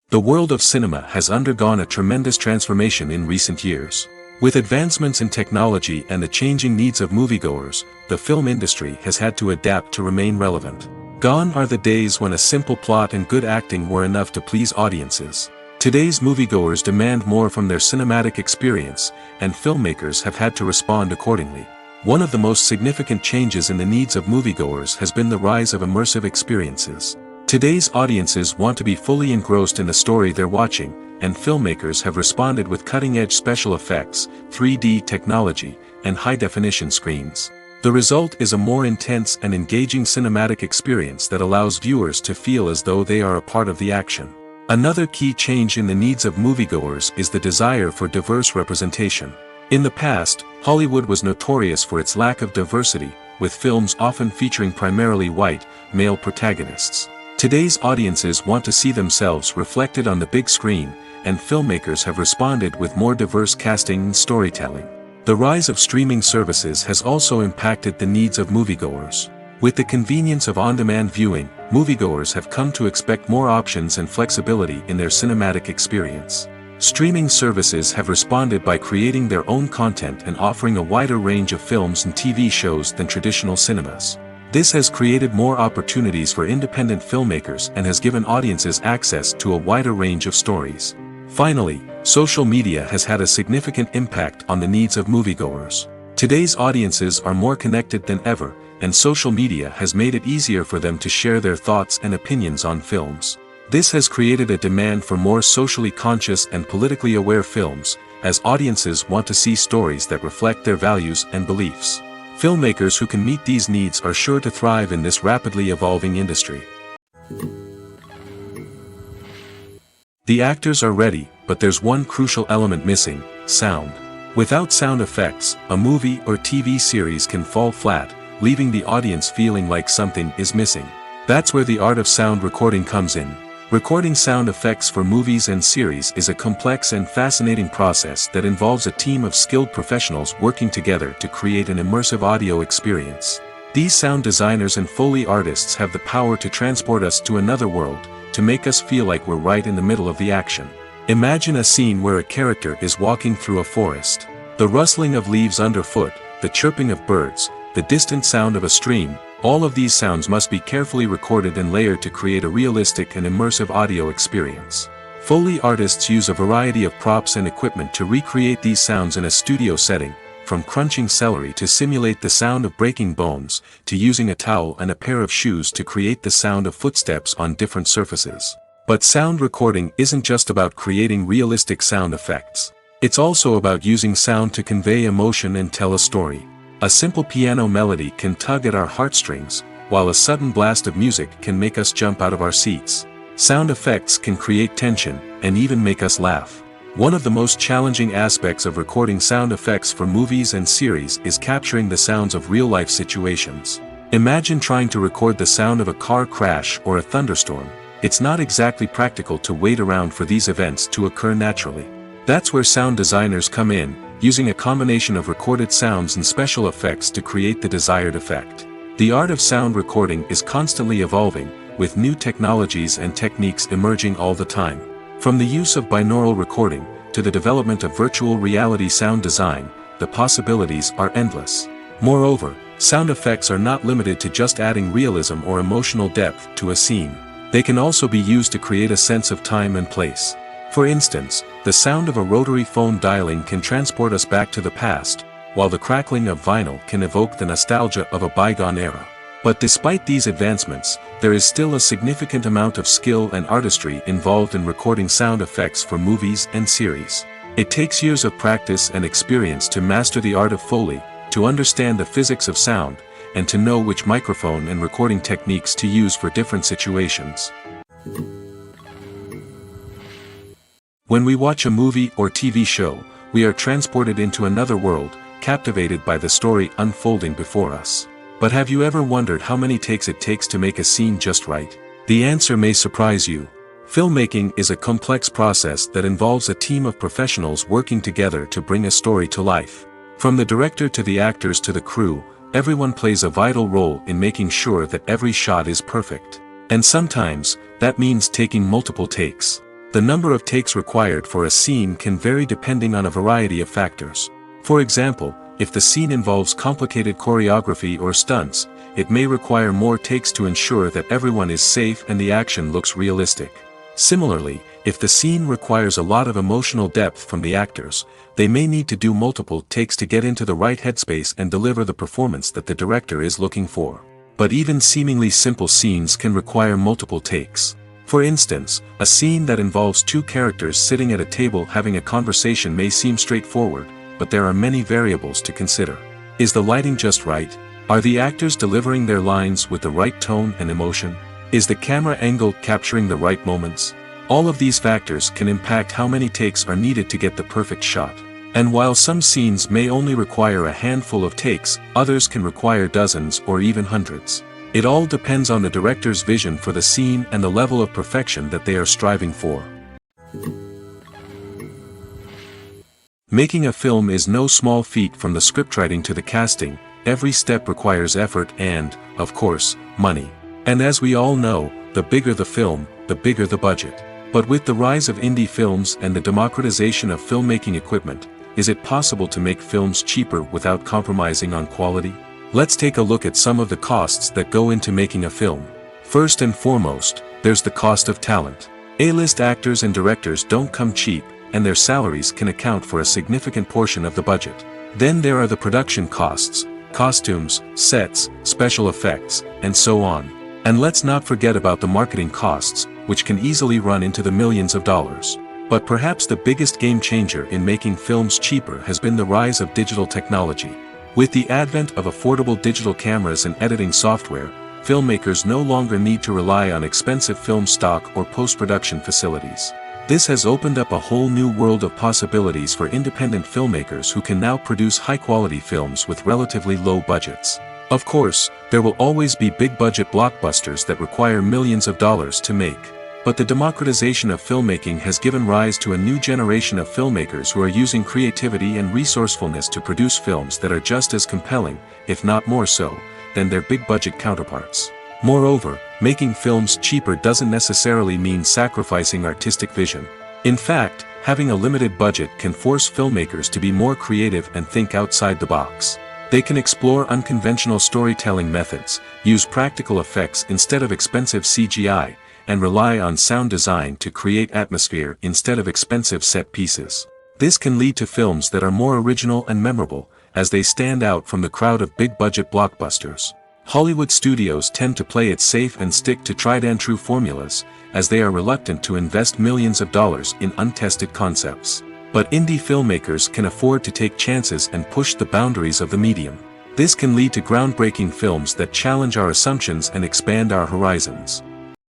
The world of cinema has undergone a tremendous transformation in recent years. With advancements in technology and the changing needs of moviegoers, the film industry has had to adapt to remain relevant. Gone are the days when a simple plot and good acting were enough to please audiences. Today's moviegoers demand more from their cinematic experience, and filmmakers have had to respond accordingly. One of the most significant changes in the needs of moviegoers has been the rise of immersive experiences. Today's audiences want to be fully engrossed in the story they're watching, and filmmakers have responded with cutting-edge special effects, 3D technology, and high-definition screens. The result is a more intense and engaging cinematic experience that allows viewers to feel as though they are a part of the action. Another key change in the needs of moviegoers is the desire for diverse representation. In the past, Hollywood was notorious for its lack of diversity, with films often featuring primarily white, male protagonists. Today's audiences want to see themselves reflected on the big screen, and filmmakers have responded with more diverse casting and storytelling. The rise of streaming services has also impacted the needs of moviegoers. With the convenience of on-demand viewing, moviegoers have come to expect more options and flexibility in their cinematic experience. Streaming services have responded by creating their own content and offering a wider range of films and TV shows than traditional cinemas. This has created more opportunities for independent filmmakers and has given audiences access to a wider range of stories. Finally, social media has had a significant impact on the needs of moviegoers. Today's audiences are more connected than ever, and social media has made it easier for them to share their thoughts and opinions on films. This has created a demand for more socially conscious and politically aware films, as audiences want to see stories that reflect their values and beliefs. Filmmakers who can meet these needs are sure to thrive in this rapidly evolving industry. The actors are ready, but there's one crucial element missing: sound. Without sound effects, a movie or TV series can fall flat, leaving the audience feeling like something is missing. That's where the art of sound recording comes in. Recording sound effects for movies and series is a complex and fascinating process that involves a team of skilled professionals working together to create an immersive audio experience. These sound designers and Foley artists have the power to transport us to another world, to make us feel like we're right in the middle of the action. Imagine a scene where a character is walking through a forest. The rustling of leaves underfoot, the chirping of birds, the distant sound of a stream, all of these sounds must be carefully recorded and layered to create a realistic and immersive audio experience. Foley artists use a variety of props and equipment to recreate these sounds in a studio setting, from crunching celery to simulate the sound of breaking bones, to using a towel and a pair of shoes to create the sound of footsteps on different surfaces. But sound recording isn't just about creating realistic sound effects. It's also about using sound to convey emotion and tell a story. A simple piano melody can tug at our heartstrings, while a sudden blast of music can make us jump out of our seats. Sound effects can create tension, and even make us laugh. One of the most challenging aspects of recording sound effects for movies and series is capturing the sounds of real-life situations. Imagine trying to record the sound of a car crash or a thunderstorm. It's not exactly practical to wait around for these events to occur naturally. That's where sound designers come in, using a combination of recorded sounds and special effects to create the desired effect. The art of sound recording is constantly evolving, with new technologies and techniques emerging all the time. From the use of binaural recording, to the development of virtual reality sound design, the possibilities are endless. Moreover, sound effects are not limited to just adding realism or emotional depth to a scene. They can also be used to create a sense of time and place. For instance, the sound of a rotary phone dialing can transport us back to the past, while the crackling of vinyl can evoke the nostalgia of a bygone era. But despite these advancements, there is still a significant amount of skill and artistry involved in recording sound effects for movies and series. It takes years of practice and experience to master the art of Foley, to understand the physics of sound, and to know which microphone and recording techniques to use for different situations. When we watch a movie or TV show, we are transported into another world, captivated by the story unfolding before us. But have you ever wondered how many takes it takes to make a scene just right? The answer may surprise you. Filmmaking is a complex process that involves a team of professionals working together to bring a story to life. From the director to the actors to the crew, everyone plays a vital role in making sure that every shot is perfect. And sometimes, that means taking multiple takes. The number of takes required for a scene can vary depending on a variety of factors. For example, if the scene involves complicated choreography or stunts, it may require more takes to ensure that everyone is safe and the action looks realistic. Similarly, If the scene requires a lot of emotional depth from the actors, they may need to do multiple takes to get into the right headspace and deliver the performance that the director is looking for. But even seemingly simple scenes can require multiple takes. For instance, a scene that involves two characters sitting at a table having a conversation may seem straightforward, but there are many variables to consider. Is the lighting just right? Are the actors delivering their lines with the right tone and emotion? Is the camera angle capturing the right moments? All of these factors can impact how many takes are needed to get the perfect shot. And while some scenes may only require a handful of takes, others can require dozens or even hundreds. It all depends on the director's vision for the scene and the level of perfection that they are striving for. Making a film is no small feat. From the scriptwriting to the casting, every step requires effort and, of course, money. And as we all know, the bigger the film, the bigger the budget. But with the rise of indie films and the democratization of filmmaking equipment, is it possible to make films cheaper without compromising on quality? Let's take a look at some of the costs that go into making a film. First and foremost, there's the cost of talent. A-list actors and directors don't come cheap, and their salaries can account for a significant portion of the budget. Then there are the production costs, costumes, sets, special effects, and so on. And let's not forget about the marketing costs, which can easily run into the millions of dollars. But perhaps the biggest game changer in making films cheaper has been the rise of digital technology. With the advent of affordable digital cameras and editing software, filmmakers no longer need to rely on expensive film stock or post-production facilities. This has opened up a whole new world of possibilities for independent filmmakers who can now produce high-quality films with relatively low budgets. Of course, there will always be big-budget blockbusters that require millions of dollars to make. But the democratization of filmmaking has given rise to a new generation of filmmakers who are using creativity and resourcefulness to produce films that are just as compelling, if not more so, than their big-budget counterparts. Moreover, making films cheaper doesn't necessarily mean sacrificing artistic vision. In fact, having a limited budget can force filmmakers to be more creative and think outside the box. They can explore unconventional storytelling methods, use practical effects instead of expensive CGI, and rely on sound design to create atmosphere instead of expensive set pieces. This can lead to films that are more original and memorable, as they stand out from the crowd of big-budget blockbusters. Hollywood studios tend to play it safe and stick to tried-and-true formulas, as they are reluctant to invest millions of dollars in untested concepts. But indie filmmakers can afford to take chances and push the boundaries of the medium. This can lead to groundbreaking films that challenge our assumptions and expand our horizons.